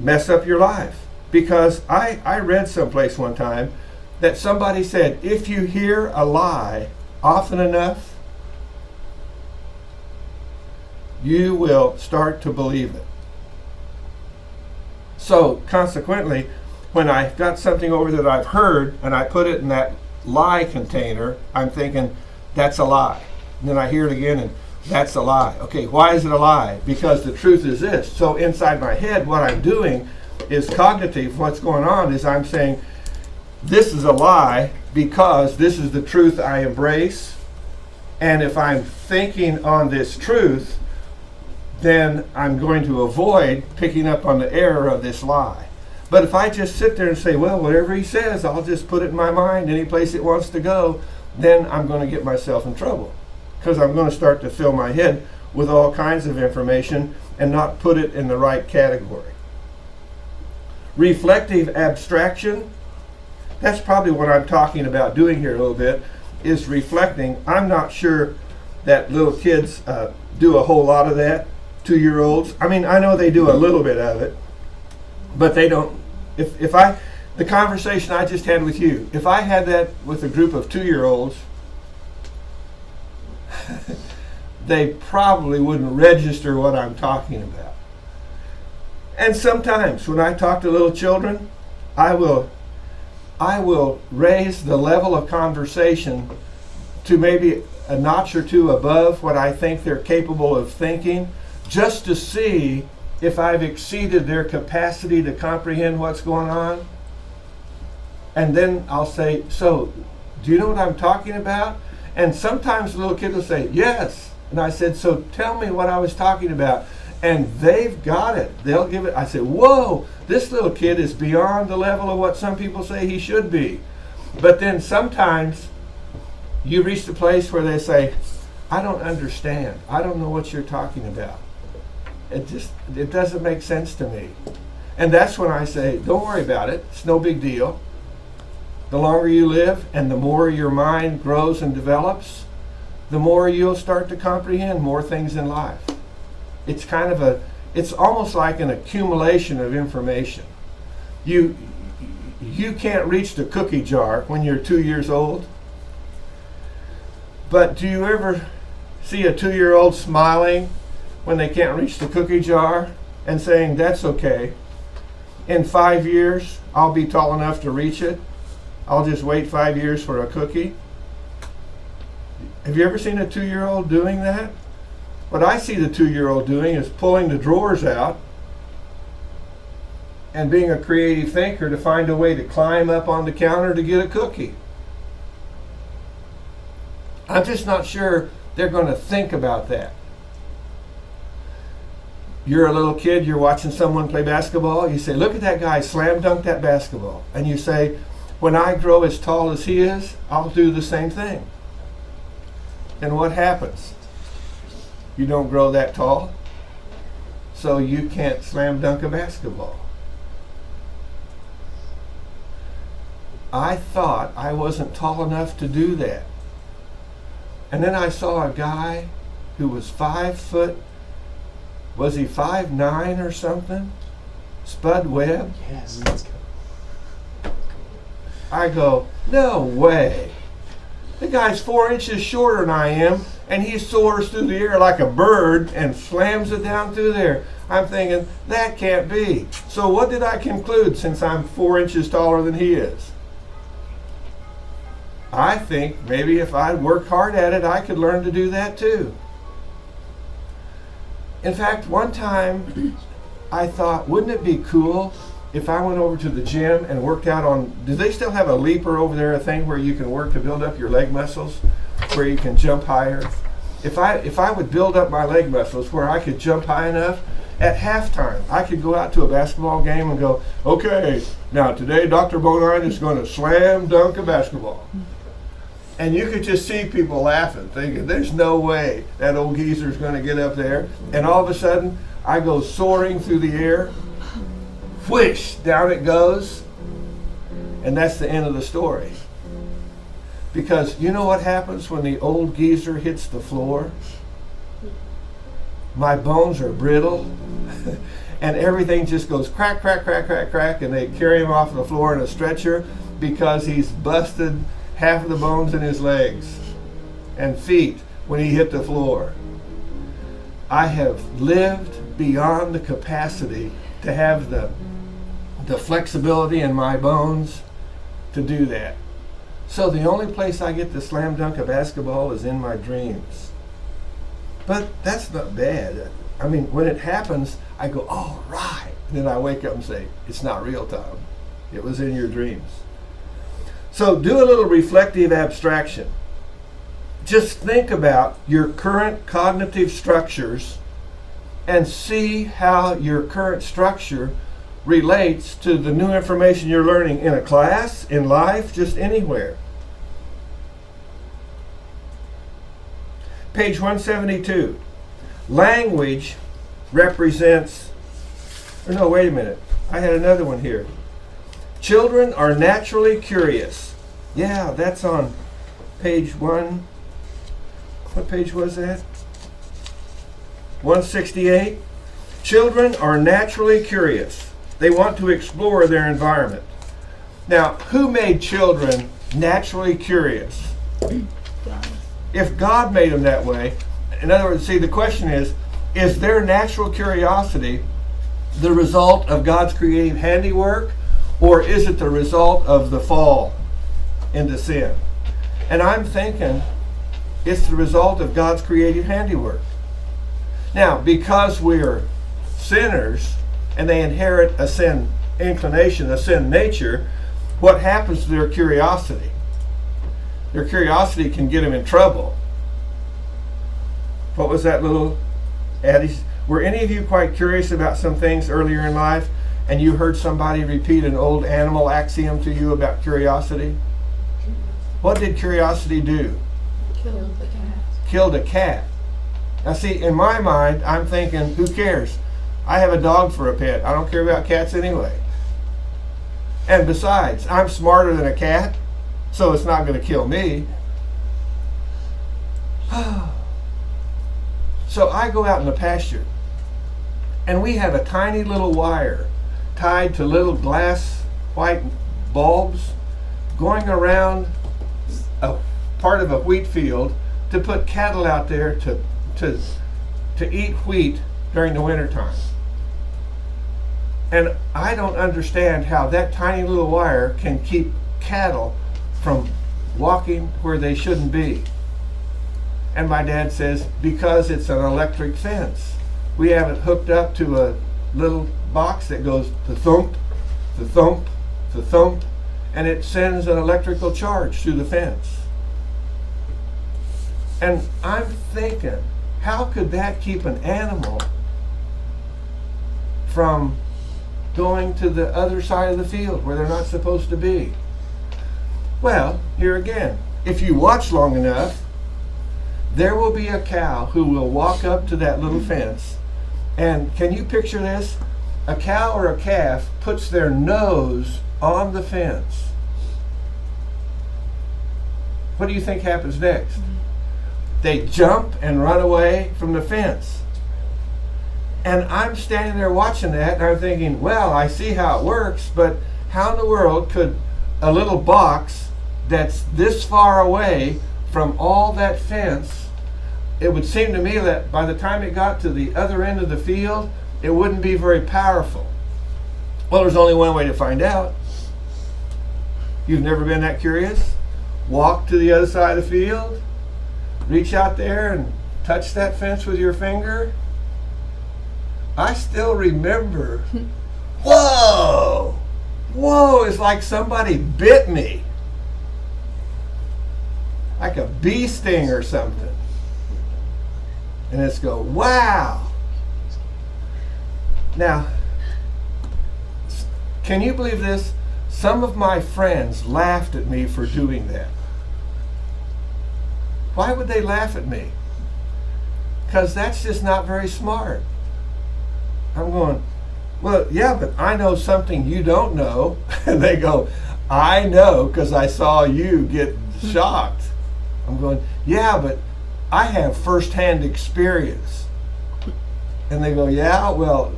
mess up your life. Because I read someplace one time that somebody said, if you hear a lie often enough, you will start to believe it. So consequently, when I got something over that I've heard and I put it in that lie container, I'm thinking, that's a lie. And then I hear it again and that's a lie. Okay, why is it a lie? Because the truth is this. So inside my head, what I'm doing is cognitive. What's going on is I'm saying, this is a lie because this is the truth I embrace. And if I'm thinking on this truth, then I'm going to avoid picking up on the error of this lie. But if I just sit there and say, well, whatever he says, I'll just put it in my mind, any place it wants to go, then I'm going to get myself in trouble. Because I'm going to start to fill my head with all kinds of information and not put it in the right category. Reflective abstraction, that's probably what I'm talking about doing here a little bit, is reflecting. I'm not sure that little kids do a whole lot of that, 2-year-olds. I mean, I know they do a little bit of it, but they don't. If The conversation I just had with you, if I had that with a group of 2-year-olds, they probably wouldn't register what I'm talking about. And sometimes when I talk to little children, I will raise the level of conversation to maybe a notch or two above what I think they're capable of thinking, just to see if I've exceeded their capacity to comprehend what's going on. And then I'll say, so, do you know what I'm talking about? And sometimes the little kid will say, yes. And I said, so tell me what I was talking about. And they've got it. They'll give it. I said, whoa, this little kid is beyond the level of what some people say he should be. But then sometimes you reach the place where they say, I don't understand. I don't know what you're talking about. It doesn't make sense to me. And that's when I say, don't worry about it. It's no big deal. The longer you live and the more your mind grows and develops, the more you'll start to comprehend more things in life. It's it's almost like an accumulation of information. You can't reach the cookie jar when you're 2 years old. But do you ever see a 2-year-old smiling when they can't reach the cookie jar and saying, that's okay. In 5 years, I'll be tall enough to reach it. I'll just wait 5 years for a cookie. Have you ever seen a 2-year-old doing that? What I see the 2-year-old doing is pulling the drawers out and being a creative thinker to find a way to climb up on the counter to get a cookie. I'm just not sure they're going to think about that. You're a little kid, you're watching someone play basketball, you say, look at that guy slam dunk that basketball. And you say, when I grow as tall as he is, I'll do the same thing. And what happens? You don't grow that tall, so you can't slam dunk a basketball. I thought I wasn't tall enough to do that. And then I saw a guy who was 5 foot, was he 5'9" or something? Spud Webb? Yes, let's go. I go, no way. The guy's 4 inches shorter than I am, and he soars through the air like a bird and slams it down through there. I'm thinking, that can't be. So what did I conclude since I'm 4 inches taller than he is? I think maybe if I worked hard at it, I could learn to do that too. In fact, one time I thought, wouldn't it be cool if I went over to the gym and worked out on, do they still have a leaper over there, a thing where you can work to build up your leg muscles, where you can jump higher? If I would build up my leg muscles where I could jump high enough, at halftime, I could go out to a basketball game and go, okay, now today Dr. Bonine is going to slam dunk a basketball. And you could just see people laughing, thinking, there's no way that old geezer's going to get up there. And all of a sudden, I go soaring through the air. Whoosh, down it goes. And that's the end of the story. Because you know what happens when the old geezer hits the floor? My bones are brittle. And everything just goes crack, crack, crack, crack, crack. And they carry him off the floor in a stretcher because he's busted half of the bones in his legs and feet when he hit the floor. I have lived beyond the capacity to have the flexibility in my bones to do that. So the only place I get to slam dunk a basketball is in my dreams. But that's not bad. I mean, when it happens, I go, all right. And then I wake up and say, it's not real, Tom. It was in your dreams. So do a little reflective abstraction. Just think about your current cognitive structures and see how your current structure relates to the new information you're learning in a class, in life, just anywhere. Page 172. Language represents, or no, wait a minute. I had another one here. Children are naturally curious. Yeah, that's on page 1. What page was that? 168. Children are naturally curious. They want to explore their environment. Now, who made children naturally curious? God. If God made them that way, in other words, see, the question is their natural curiosity the result of God's creative handiwork, or is it the result of the fall into sin? And I'm thinking it's the result of God's creative handiwork. Now, because we're sinners and they inherit a sin inclination, a sin nature, what happens to their curiosity? Their curiosity can get them in trouble. What was that little adage? Were any of you quite curious about some things earlier in life and you heard somebody repeat an old animal axiom to you about curiosity? What did curiosity do? Killed the cat. Killed a cat. Now see, in my mind, I'm thinking, who cares? I have a dog for a pet. I don't care about cats anyway. And besides, I'm smarter than a cat, so it's not going to kill me. So I go out in the pasture, and we have a tiny little wire tied to little glass white bulbs going around a part of a wheat field to put cattle out there to eat wheat during the wintertime. And I don't understand how that tiny little wire can keep cattle from walking where they shouldn't be. And my dad says, because it's an electric fence. We have it hooked up to a little box that goes to thump, to thump, to thump, and it sends an electrical charge through the fence. And I'm thinking, how could that keep an animal from going to the other side of the field where they're not supposed to be? Well, here again, if you watch long enough, there will be a cow who will walk up to that little fence. And can you picture this? A cow or a calf puts their nose on the fence. What do you think happens next? They jump and run away from the fence. And I'm standing there watching that, and I'm thinking, well, I see how it works, but how in the world could a little box that's this far away from all that fence, it would seem to me that by the time it got to the other end of the field, it wouldn't be very powerful. Well, there's only one way to find out. You've never been that curious? Walk to the other side of the field, reach out there and touch that fence with your finger. I still remember, whoa, it's like somebody bit me. Like a bee sting or something. And it's go, wow. Now, can you believe this? Some of my friends laughed at me for doing that. Why would they laugh at me? Because that's just not very smart. I'm going, well, yeah, but I know something you don't know. And they go, I know because I saw you get shocked. I'm going, yeah, but I have first-hand experience. And they go, yeah, well,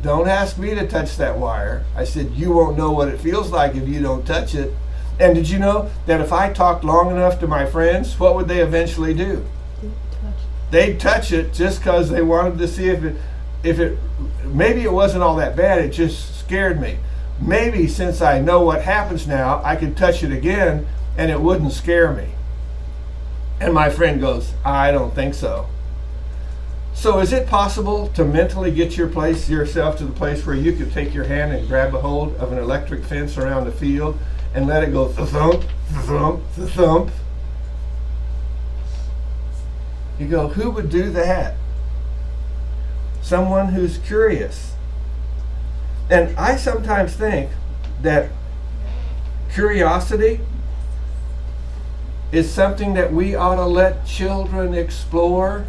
don't ask me to touch that wire. I said, you won't know what it feels like if you don't touch it. And did you know that if I talked long enough to my friends, what would they eventually do? They'd touch it just because they wanted to see if it, maybe it wasn't all that bad, it just scared me. Maybe since I know what happens now, I could touch it again and it wouldn't scare me. And my friend goes, I don't think so. So is it possible to mentally get yourself to the place where you could take your hand and grab a hold of an electric fence around the field and let it go thump, thump, thump? You go, who would do that? Someone who's curious. And I sometimes think that curiosity is something that we ought to let children explore,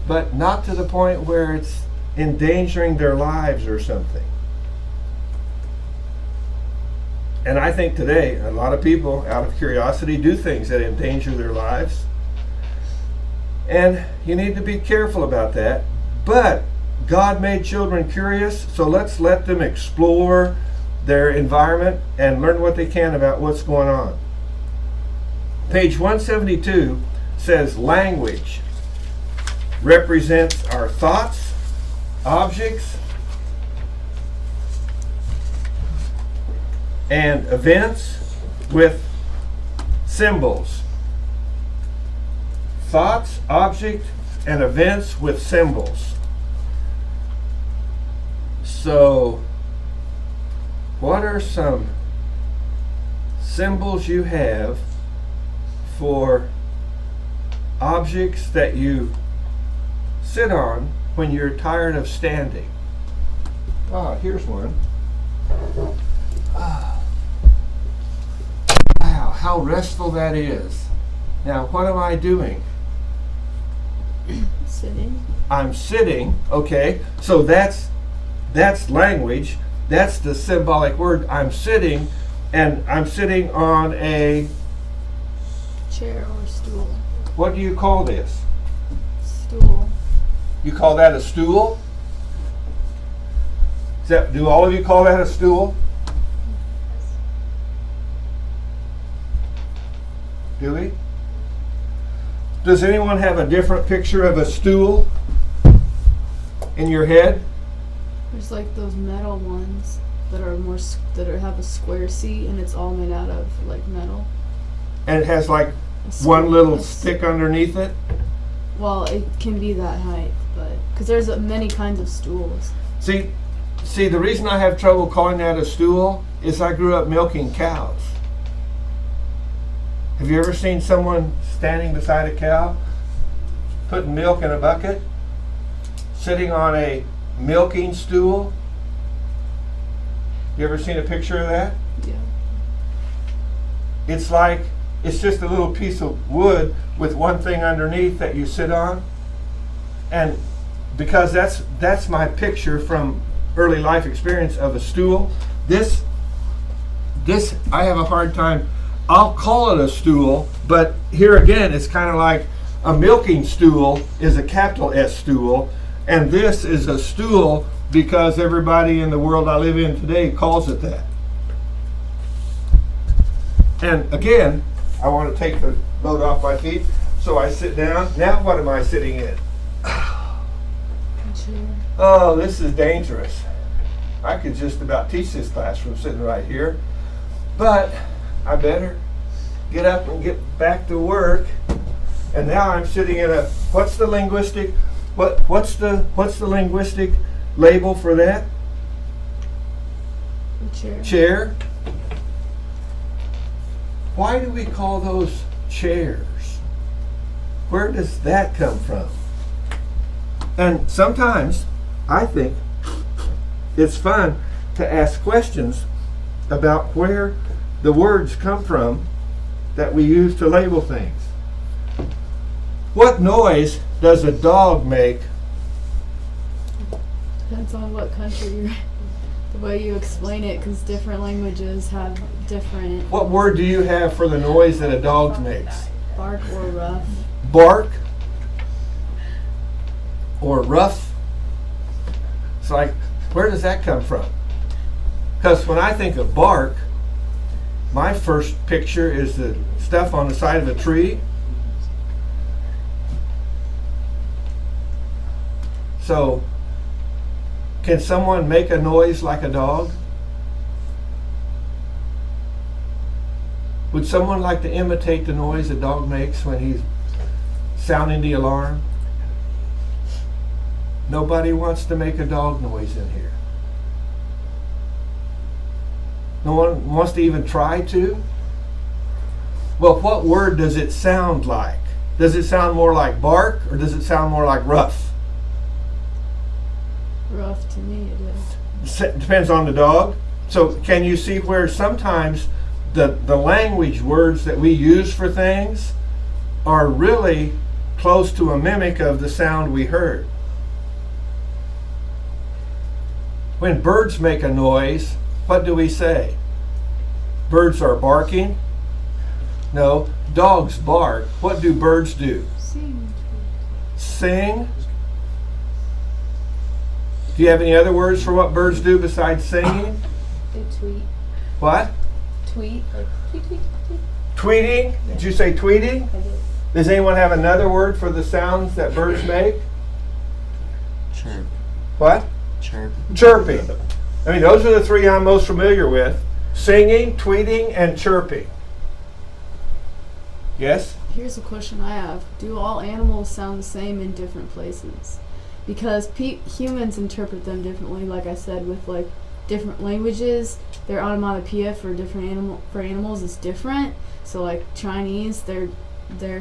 but not to the point where it's endangering their lives or something. And I think today, a lot of people, out of curiosity, do things that endanger their lives. And you need to be careful about that. But God made children curious, so let's let them explore their environment and learn what they can about what's going on. Page 172 says language represents our thoughts, objects, and events with symbols. Thoughts, objects, and events with symbols. So, what are some symbols you have for objects that you sit on when you're tired of standing? Ah, here's one. Ah. Wow, how restful that is. Now, what am I doing? Sitting. I'm sitting, okay, so that's language. That's the symbolic word. I'm sitting, and I'm sitting on a Chair or stool. what do you call this? Stool. You call that a stool? Do all of you call that a stool? Do we? Does anyone have a different picture of a stool in your head? There's like those metal ones that are have a square seat and it's all made out of like metal. And it has like one little stick underneath it? Well, it can be that height, but because there's many kinds of stools. See, the reason I have trouble calling that a stool is I grew up milking cows. Have you ever seen someone standing beside a cow, putting milk in a bucket, sitting on a milking stool? You ever seen a picture of that? Yeah. It's just a little piece of wood with one thing underneath that you sit on. And because that's my picture from early life experience of a stool. This I have a hard time. I'll call it a stool, but here again, it's kind of like a milking stool is a capital S stool, and this is a stool because everybody in the world I live in today calls it that. And again, I want to take the load off my feet, so I sit down. Now what am I sitting in? Oh, this is dangerous. I could just about teach this class from sitting right here, but I better get up and get back to work. And now I'm sitting in a what's the linguistic label for that? A chair. Chair. Why do we call those chairs? Where does that come from? And sometimes I think it's fun to ask questions about where the words come from that we use to label things. What noise does a dog make? Depends on what country you're the way you explain it, because different languages have different. What word do you have for the noise that a dog makes? Bark or rough. Bark or rough? It's like, where does that come from? Because when I think of bark, my first picture is the stuff on the side of a tree. So, can someone make a noise like a dog? Would someone like to imitate the noise a dog makes when he's sounding the alarm? Nobody wants to make a dog noise in here. No one wants to even try to? Well, what word does it sound like? Does it sound more like bark or does it sound more like rough? Rough to me it is. Depends on the dog. So can you see where sometimes the language words that we use for things are really close to a mimic of the sound we heard? When birds make a noise, what do we say? Birds are barking? No, dogs bark. What do birds do? Sing. Sing? Do you have any other words for what birds do besides singing? They tweet. What? Tweet. Like tweet, tweet, tweet. Tweeting? Did you say tweeting? I did. Does anyone have another word for the sounds that birds make? Chirp. What? Chirp. Chirping. I mean, those are the three I'm most familiar with. Singing, tweeting, and chirping. Yes? Here's a question I have. Do all animals sound the same in different places? Because humans interpret them differently, like I said, with like different languages. Their onomatopoeia for animals is different. So like Chinese, their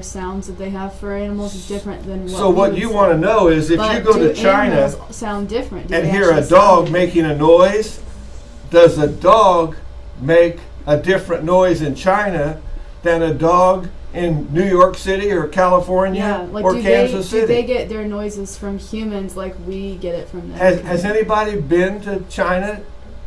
sounds that they have for animals is different than what So what you want to know is if you go to China animals sound different? Do and they hear a actually dog sound making a noise, does a dog make a different noise in China than a dog in New York City or California or Kansas City? Do they get their noises from humans like we get it from them? Has anybody been to China?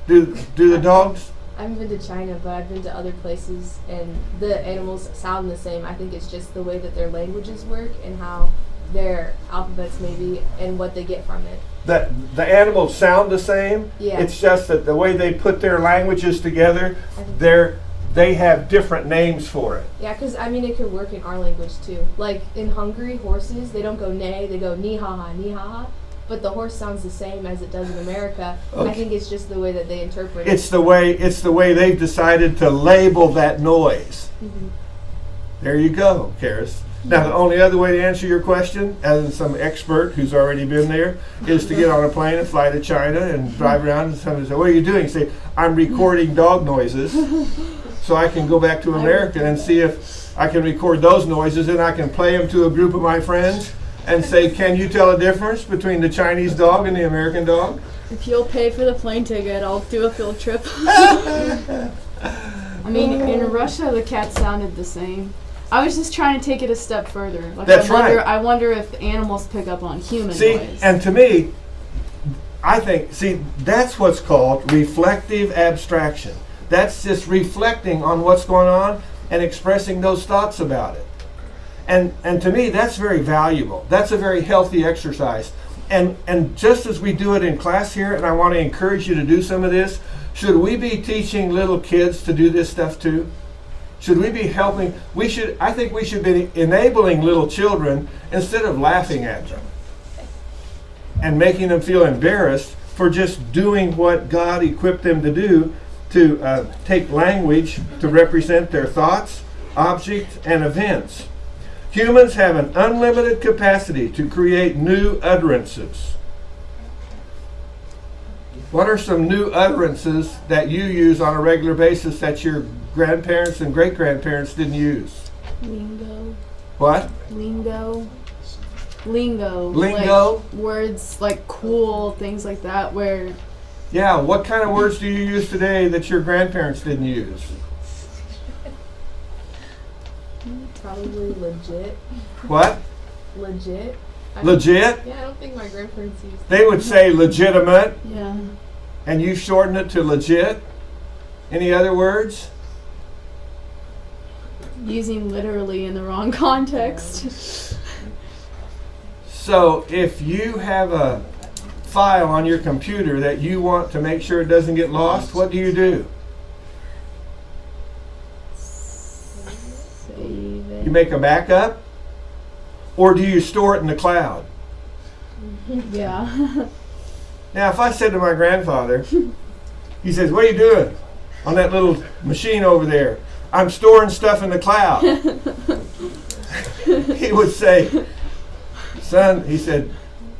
Do the dogs? I haven't been to China, but I've been to other places, and the animals sound the same. I think it's just the way that their languages work and how their alphabets maybe and what they get from it. That the animals sound the same? Yeah. It's just that the way they put their languages together, I think they have different names for it. Yeah, because I mean, it could work in our language too. Like in Hungary, horses, they don't go neigh, they go ni ha ha, ni ha ha. But the horse sounds the same as it does in America. Okay. I think it's just the way that they interpret It's it. the way they've decided to label that noise. Mm-hmm. There you go, Karis. Now, the only other way to answer your question, as some expert who's already been there, is to get on a plane and fly to China and drive around and somebody say, "What are you doing?" Say, "I'm recording dog noises so I can go back to America and see if I can record those noises and I can play them to a group of my friends and say, can you tell a difference between the Chinese dog and the American dog?" If you'll pay for the plane ticket, I'll do a field trip. I mean, in Russia, the cats sounded the same. I was just trying to take it a step further. Like, That's right. I wonder if animals pick up on human See, noise. and to me, I think, that's what's called reflective abstraction. That's just reflecting on what's going on and expressing those thoughts about it. And to me, that's very valuable. That's a very healthy exercise. And just as we do it in class here, and I want to encourage you to do some of this, should we be teaching little kids to do this stuff too? Should we be helping? I think we should be enabling little children instead of laughing at them and making them feel embarrassed for just doing what God equipped them to do, to take language to represent their thoughts, objects, and events. Humans have an unlimited capacity to create new utterances. What are some new utterances that you use on a regular basis that your grandparents and great-grandparents didn't use? Lingo. What? Lingo. Lingo? Like words like cool, things like that, where... Yeah, what kind of words do you use today that your grandparents didn't use? Probably legit. What? Legit. Legit? Yeah, I don't think my grandparents used They would say legitimate, Yeah. and you shorten it to legit. Any other words? Using literally in the wrong context. So if you have a file on your computer that you want to make sure it doesn't get lost, what do you do? Save it. You make a backup? Or do you store it in the cloud? Yeah. Now, if I said to my grandfather, he says, "What are you doing on that little machine over there?" "I'm storing stuff in the cloud." He would say, "Son," he said,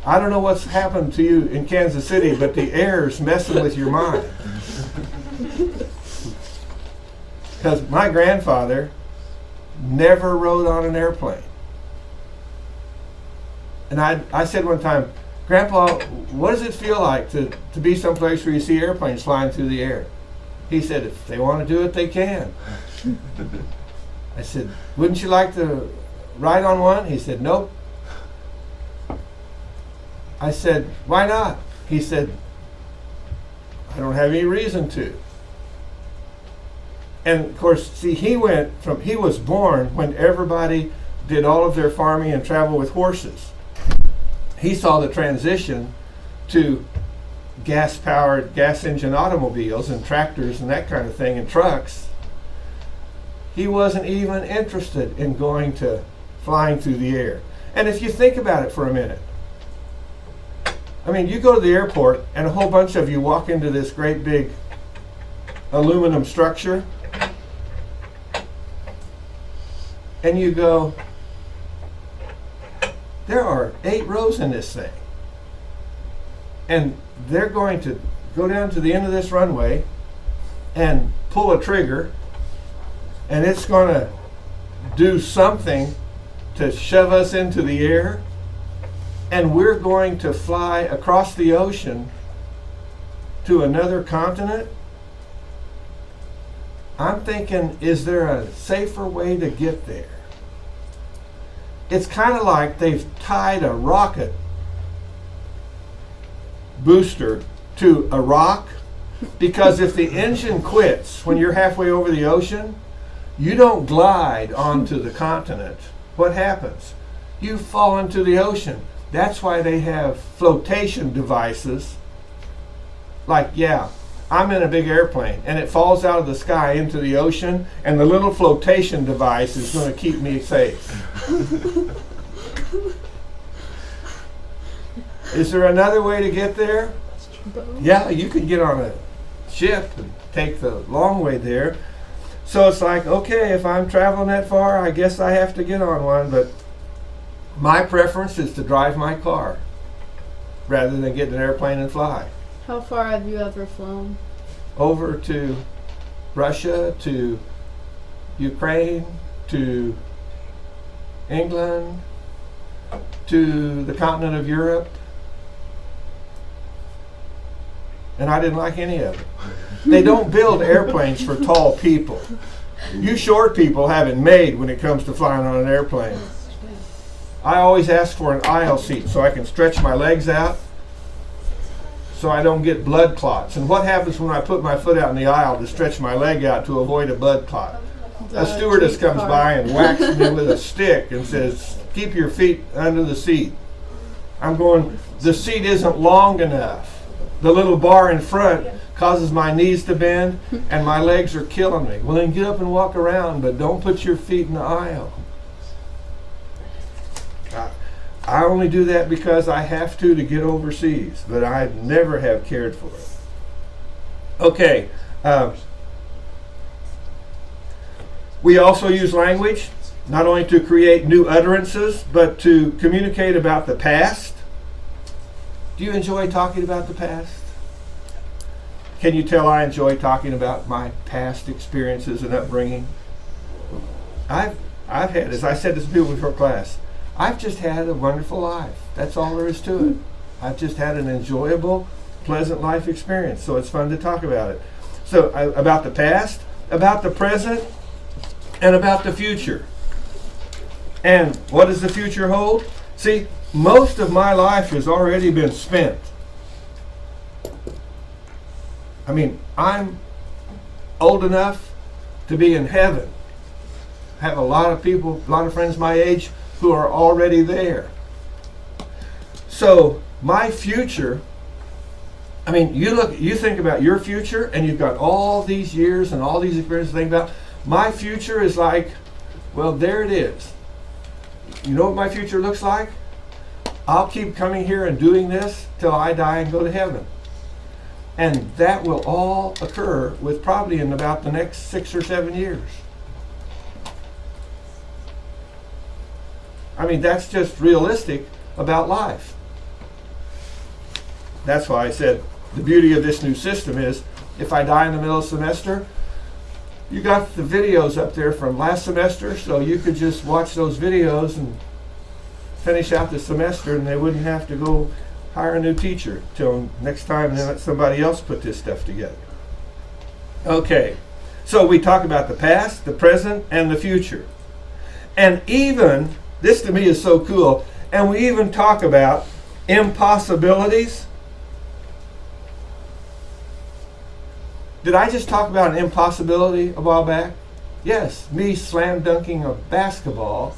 "I don't know what's happened to you in Kansas City, but the air's messing with your mind." Because my grandfather never rode on an airplane. And I said one time, "Grandpa, what does it feel like to be someplace where you see airplanes flying through the air?" He said, "If they want to do it, they can." I said, "Wouldn't you like to ride on one?" He said, "Nope." I said, "Why not?" He said, "I don't have any reason to." And of course, see, he was born when everybody did all of their farming and travel with horses. He saw the transition to gas-powered, gas-engine automobiles and tractors and that kind of thing and trucks. He wasn't even interested in going to flying through the air. And if you think about it for a minute, I mean, you go to the airport and a whole bunch of you walk into this great big aluminum structure and you go, there are 8 rows in this thing. And they're going to go down to the end of this runway and pull a trigger, and it's going to do something to shove us into the air, and we're going to fly across the ocean to another continent. I'm thinking, is there a safer way to get there? It's kind of like they've tied a rocket booster to a rock, because if the engine quits when you're halfway over the ocean, you don't glide onto the continent. What happens? You fall into the ocean. That's why they have flotation devices. Like, yeah, I'm in a big airplane and it falls out of the sky into the ocean, and the little flotation device is going to keep me safe. Is there another way to get there? Yeah, you could get on a ship and take the long way there. So it's like, okay, if I'm traveling that far, I guess I have to get on one, but my preference is to drive my car rather than get in an airplane and fly. How far have you ever flown? Over to Russia, to Ukraine, to England, to the continent of Europe. And I didn't like any of it. They don't build airplanes for tall people. You short people have it made when it comes to flying on an airplane. I always ask for an aisle seat so I can stretch my legs out so I don't get blood clots. And what happens when I put my foot out in the aisle to stretch my leg out to avoid a blood clot? A stewardess comes by and whacks me with a stick and says, keep your feet under the seat. I'm going, the seat isn't long enough. The little bar in front causes my knees to bend and my legs are killing me. Well, then get up and walk around, but don't put your feet in the aisle. I only do that because I have to get overseas, but I never have cared for it. Okay. We also use language, not only to create new utterances, but to communicate about the past. Do you enjoy talking about the past? Can you tell I enjoy talking about my past experiences and upbringing? I've had, as I said to some people before class, I've just had a wonderful life. That's all there is to it. I've just had an enjoyable, pleasant life experience, so it's fun to talk about it. So about the past, about the present, and about the future. And what does the future hold? See, most of my life has already been spent. I mean, I'm old enough to be in heaven. I have a lot of people, a lot of friends my age who are already there. So my future, I mean, you think about your future and you've got all these years and all these experiences to think about. My future is like, well, there it is. You know what my future looks like? I'll keep coming here and doing this till I die and go to heaven. And that will all occur with probably in about the next 6 or 7 years. I mean, that's just realistic about life. That's why I said the beauty of this new system is if I die in the middle of the semester, you got the videos up there from last semester, so you could just watch those videos and finish out the semester, and they wouldn't have to go hire a new teacher till next time and then let somebody else put this stuff together. Okay, so we talk about the past, the present, and the future. And even, this to me is so cool, and we even talk about impossibilities. Did I just talk about an impossibility a while back? Yes, me slam dunking a basketball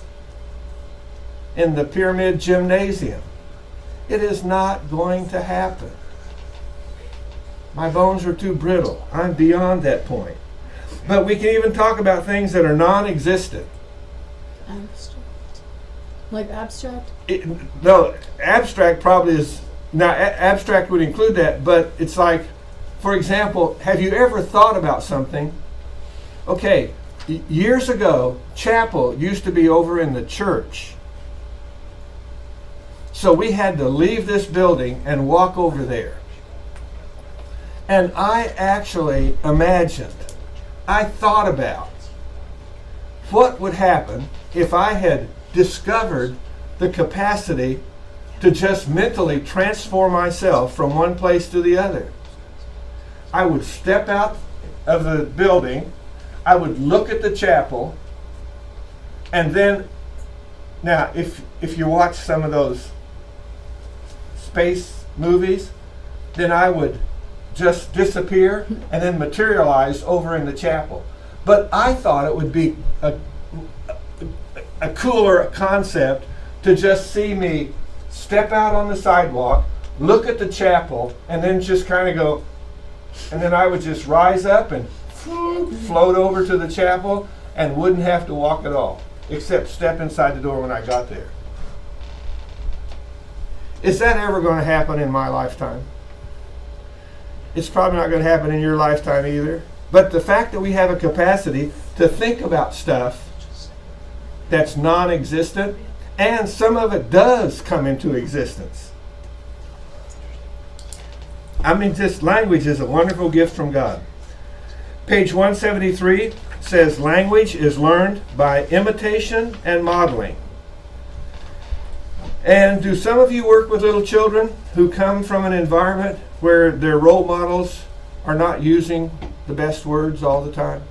in the Pyramid Gymnasium. It is not going to happen. My bones are too brittle. I'm beyond that point. But we can even talk about things that are non-existent. Abstract. Like abstract? No, abstract probably is, now abstract would include that, but it's like, for example, have you ever thought about something? Okay, years ago, chapel used to be over in the church. So we had to leave this building and walk over there. And I actually imagined, I thought about what would happen if I had discovered the capacity to just mentally transform myself from one place to the other. I would step out of the building, I would look at the chapel, and then, now if you watch some of those space movies, then I would just disappear and then materialize over in the chapel. But I thought it would be a cooler concept to just see me step out on the sidewalk, look at the chapel, and then just kind of go, and then I would just rise up and float over to the chapel and wouldn't have to walk at all, except step inside the door when I got there. Is that ever going to happen in my lifetime? It's probably not going to happen in your lifetime either. But the fact that we have a capacity to think about stuff that's non-existent, and some of it does come into existence. I mean, this language is a wonderful gift from God. Page 173 says language is learned by imitation and modeling. And do some of you work with little children who come from an environment where their role models are not using the best words all the time?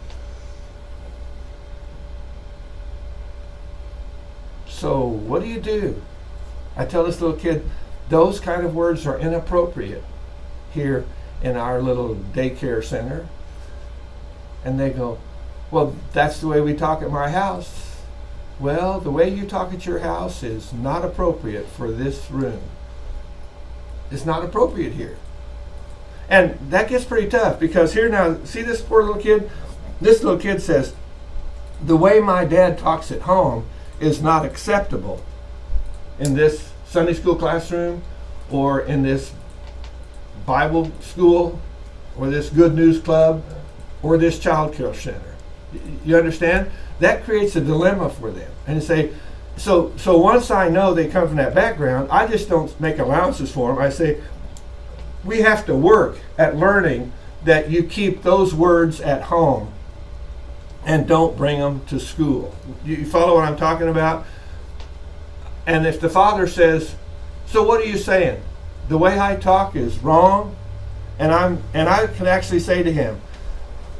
So what do? I tell this little kid, those kind of words are inappropriate here in our little daycare center. And they go, well, that's the way we talk at my house. Well, the way you talk at your house is not appropriate for this room. It's not appropriate here. And that gets pretty tough, because here now, see this poor little kid? This little kid says, the way my dad talks at home is not acceptable in this Sunday school classroom, or in this Bible school, or this Good News Club, or this child care center. You understand? That creates a dilemma for them. And you say, so once I know they come from that background, I just don't make allowances for them. I say, we have to work at learning that you keep those words at home and don't bring them to school. You follow what I'm talking about? And if the father says, so what are you saying? The way I talk is wrong? And I can actually say to him,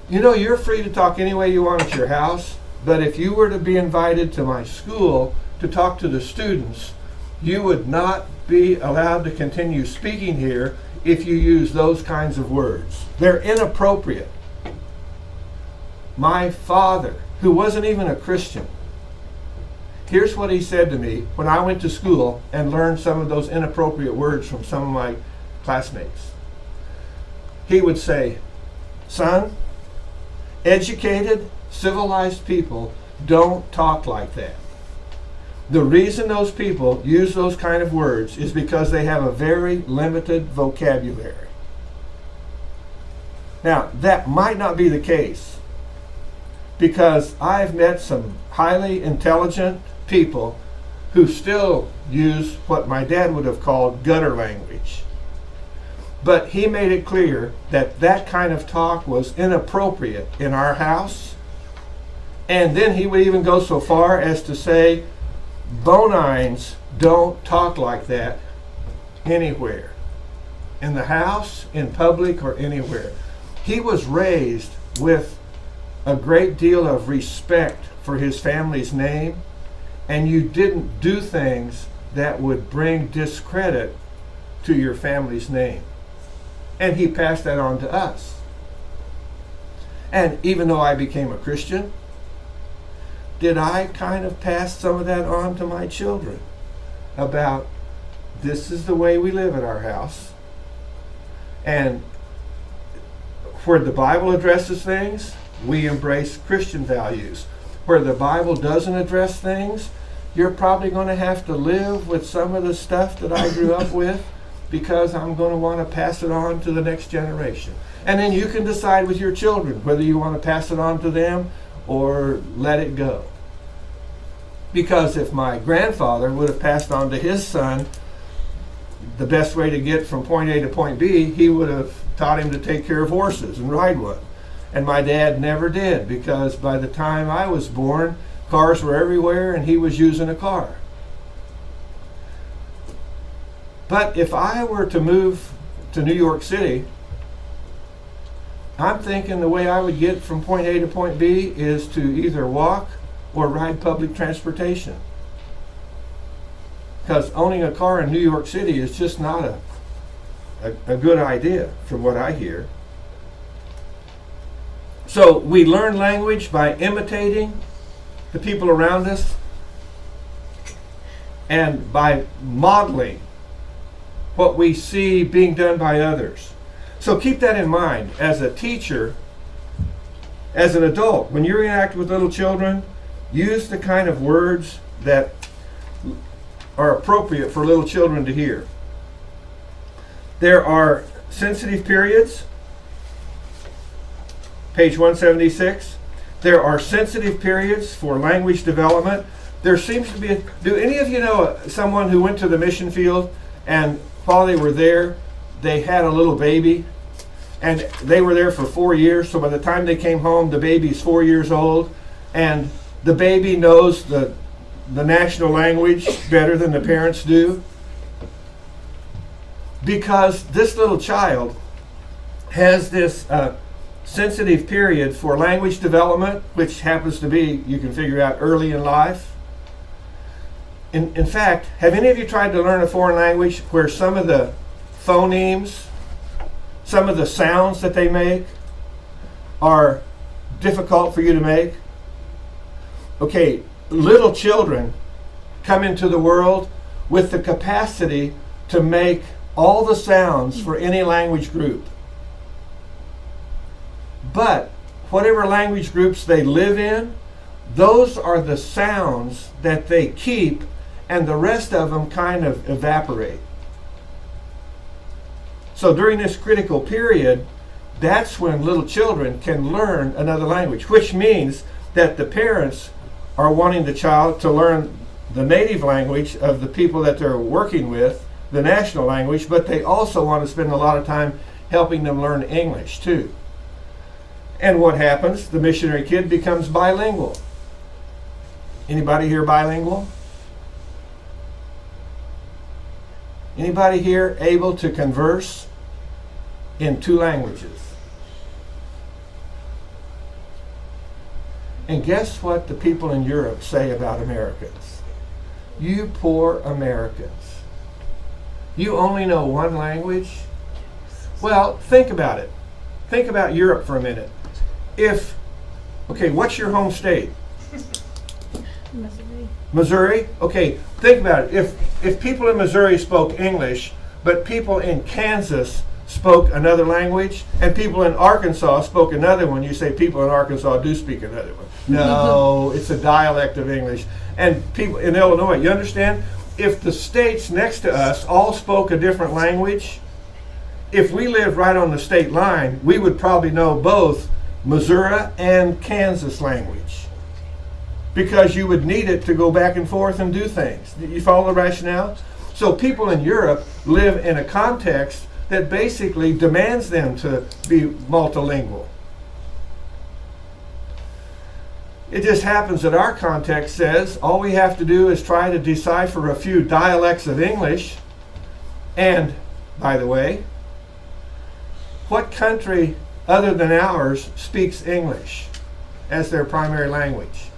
you know, you're free to talk any way you want at your house, but if you were to be invited to my school to talk to the students, you would not be allowed to continue speaking here if you use those kinds of words. They're inappropriate. My father, who wasn't even a Christian, here's what he said to me when I went to school and learned some of those inappropriate words from some of my classmates. He would say, son, educated, civilized people don't talk like that. The reason those people use those kind of words is because they have a very limited vocabulary. Now, that might not be the case, because I've met some highly intelligent people who still use what my dad would have called gutter language. But he made it clear that that kind of talk was inappropriate in our house. And then he would even go so far as to say, Bonines don't talk like that anywhere. In the house, in public, or anywhere. He was raised with a great deal of respect for his family's name, and you didn't do things that would bring discredit to your family's name. And he passed that on to us. And even though I became a Christian, did I kind of pass some of that on to my children about this is the way we live at our house. And where the Bible addresses things, we embrace Christian values. Where the Bible doesn't address things, you're probably going to have to live with some of the stuff that I grew up with, because I'm going to want to pass it on to the next generation. And then you can decide with your children whether you want to pass it on to them or let it go. Because if my grandfather would have passed on to his son the best way to get from point A to point B, he would have taught him to take care of horses and ride one. And my dad never did, because by the time I was born, cars were everywhere and he was using a car. But if I were to move to New York City, I'm thinking the way I would get from point A to point B is to either walk or ride public transportation. Because owning a car in New York City is just not a good idea, from what I hear. So we learn language by imitating the people around us and by modeling what we see being done by others. So keep that in mind as a teacher, as an adult. When you interact with little children, use the kind of words that are appropriate for little children to hear. There are sensitive periods, page 176. There are sensitive periods for language development. There seems to be do any of you know someone who went to the mission field and while they were there, they had a little baby, and they were there for 4 years, so by the time they came home, the baby's 4 years old, and the baby knows the national language better than the parents do? Because this little child has this sensitive period for language development, which happens to be, you can figure out, early in life. In fact, have any of you tried to learn a foreign language where some of the phonemes, some of the sounds that they make are difficult for you to make? Okay, little children come into the world with the capacity to make all the sounds for any language group. But whatever language groups they live in, those are the sounds that they keep, and the rest of them kind of evaporate. So during this critical period, that's when little children can learn another language, which means that the parents are wanting the child to learn the native language of the people that they're working with, the national language, but they also want to spend a lot of time helping them learn English too. And what happens? The missionary kid becomes bilingual. Anybody here bilingual? Anybody here able to converse in 2 languages? And guess what the people in Europe say about Americans? You poor Americans. You only know 1 language? Well, think about it. Think about Europe for a minute. What's your home state? Missouri. Missouri? Okay, think about it. If people in Missouri spoke English, but people in Kansas spoke another language, and people in Arkansas spoke another one, you say people in Arkansas do speak another one. No, it's a dialect of English. And people in Illinois, you understand? If the states next to us all spoke a different language, if we lived right on the state line, we would probably know both Missouri and Kansas language, because you would need it to go back and forth and do things. You follow the rationale? So people in Europe live in a context that basically demands them to be multilingual. It just happens that our context says all we have to do is try to decipher a few dialects of English. And, by the way, what country other than ours speaks English as their primary language?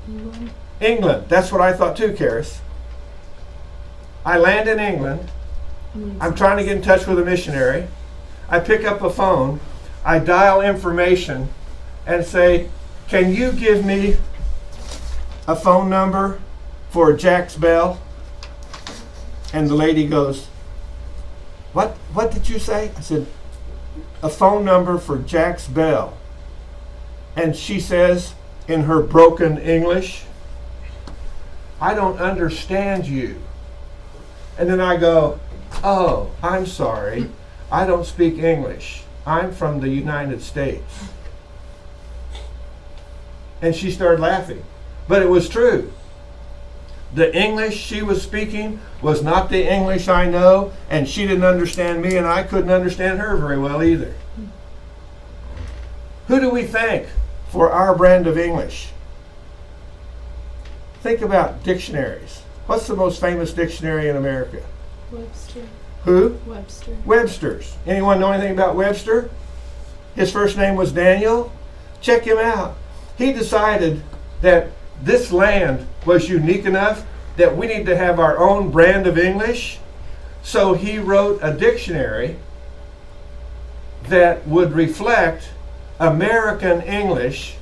England. England. That's what I thought too, Karis. I land in England. I'm trying to get in touch with a missionary. I pick up a phone. I dial information and say, can you give me a phone number for Jack's Bell? And the lady goes, what did you say? I said, a phone number for Jack's Bell. And she says in her broken English, I don't understand you. And then I go, oh, I'm sorry. I don't speak English. I'm from the United States. And she started laughing. But it was true. The English she was speaking was not the English I know, and she didn't understand me, and I couldn't understand her very well either. Who do we thank for our brand of English? Think about dictionaries. What's the most famous dictionary in America? Webster. Who? Webster. Webster's. Anyone know anything about Webster? His first name was Daniel. Check him out. He decided that this land was unique enough that we need to have our own brand of English. So he wrote a dictionary that would reflect American English.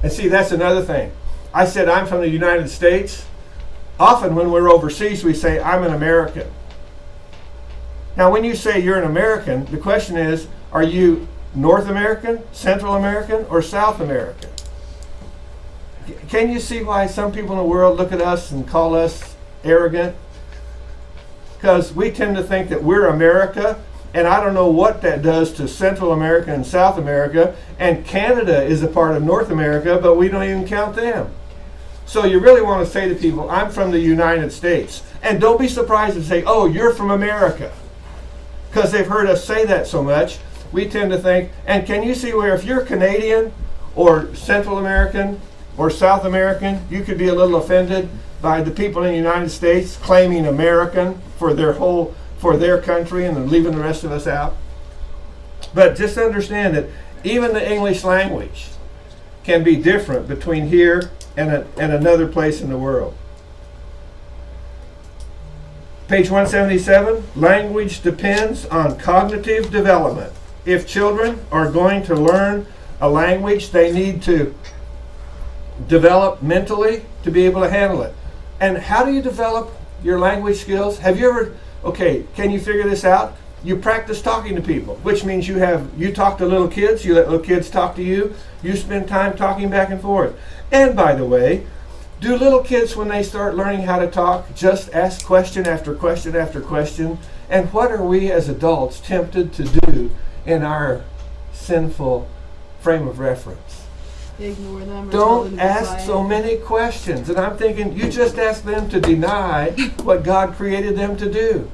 And see, that's another thing. I said I'm from the United States. Often when we're overseas, we say, I'm an American. Now, when you say you're an American, the question is, are you North American, Central American, or South American? Can you see why some people in the world look at us and call us arrogant? Because we tend to think that we're America, and I don't know what that does to Central America and South America, and Canada is a part of North America, but we don't even count them. So you really want to say to people, I'm from the United States. And don't be surprised if they say, oh, you're from America. Because they've heard us say that so much, we tend to think, and can you see where if you're Canadian or Central American or South American, you could be a little offended by the people in the United States claiming American for their country and then leaving the rest of us out. But just understand that even the English language can be different between here and another place in the world. Page 177, language depends on cognitive development. If children are going to learn a language, they need to develop mentally to be able to handle it. And how do you develop your language skills? Have you ever, can you figure this out? You practice talking to people, which means you talk to little kids, you let little kids talk to you, you spend time talking back and forth. And by the way, do little kids, when they start learning how to talk, just ask question after question after question? And what are we as adults tempted to do in our sinful frame of reference? Ignore them or tell them to Don't be ask quiet. so many questions. And I'm thinking, you just ask them to deny what God created them to do.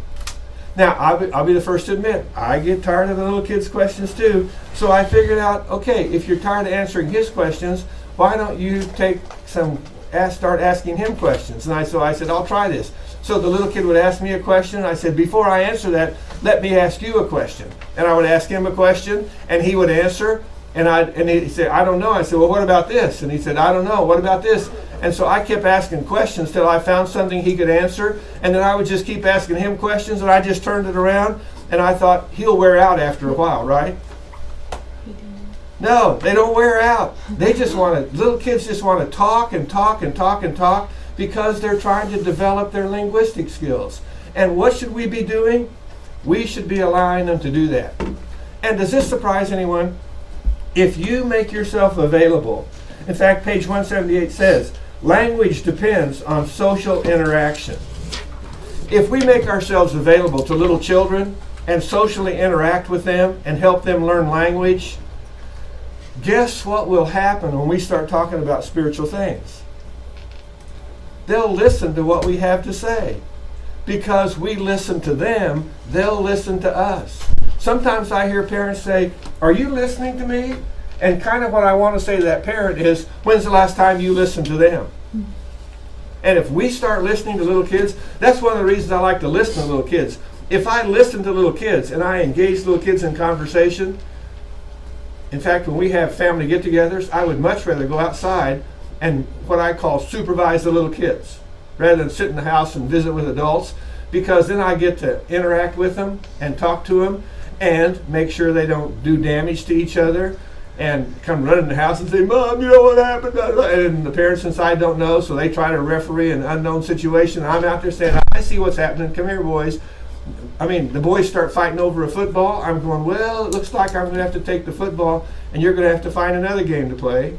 Now, I'll be the first to admit, I get tired of the little kids' questions too. So I figured out, if you're tired of answering his questions, why don't you start asking him questions? And so I said, I'll try this. So the little kid would ask me a question. I said, before I answer that, let me ask you a question. And I would ask him a question, and he would answer. And he said, I don't know. I said, well, what about this? And he said, I don't know. What about this? And so I kept asking questions till I found something he could answer. And then I would just keep asking him questions, and I just turned it around. And I thought, he'll wear out after a while, right? No, they don't wear out. Little kids just want to talk and talk and talk and talk because they're trying to develop their linguistic skills. And what should we be doing? We should be allowing them to do that. And does this surprise anyone? If you make yourself available, in fact, page 178 says, language depends on social interaction. If we make ourselves available to little children and socially interact with them and help them learn language, guess what will happen when we start talking about spiritual things? They'll listen to what we have to say. Because we listen to them, they'll listen to us. Sometimes I hear parents say, are you listening to me? And kind of what I want to say to that parent is, when's the last time you listened to them? And if we start listening to little kids, that's one of the reasons I like to listen to little kids. If I listen to little kids and I engage little kids in conversation, in fact, when we have family get-togethers, I would much rather go outside and what I call supervise the little kids rather than sit in the house and visit with adults, because then I get to interact with them and talk to them and make sure they don't do damage to each other and come running in the house and say, Mom, you know what happened? And the parents inside don't know, so they try to referee an unknown situation. I'm out there saying, I see what's happening. Come here, boys. I mean, the boys start fighting over a football. I'm going, well, it looks like I'm going to have to take the football, and you're going to have to find another game to play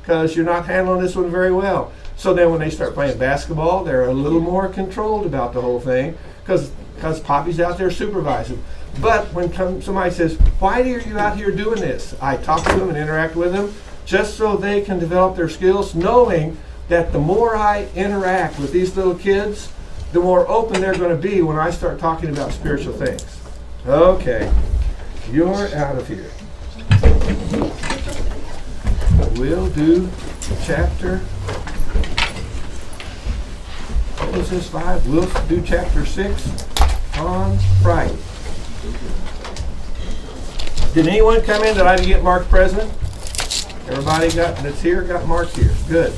because you're not handling this one very well. So then when they start playing basketball, they're a little more controlled about the whole thing because Poppy's out there supervising. But when somebody says, why are you out here doing this? I talk to them and interact with them just so they can develop their skills, knowing that the more I interact with these little kids, the more open they're going to be when I start talking about spiritual things. Okay, you're out of here. We'll do chapter, what was this, 5? We'll do chapter 6 on Friday. Did anyone come in that I didn't get marked present? Everybody that's here got marked here. Good.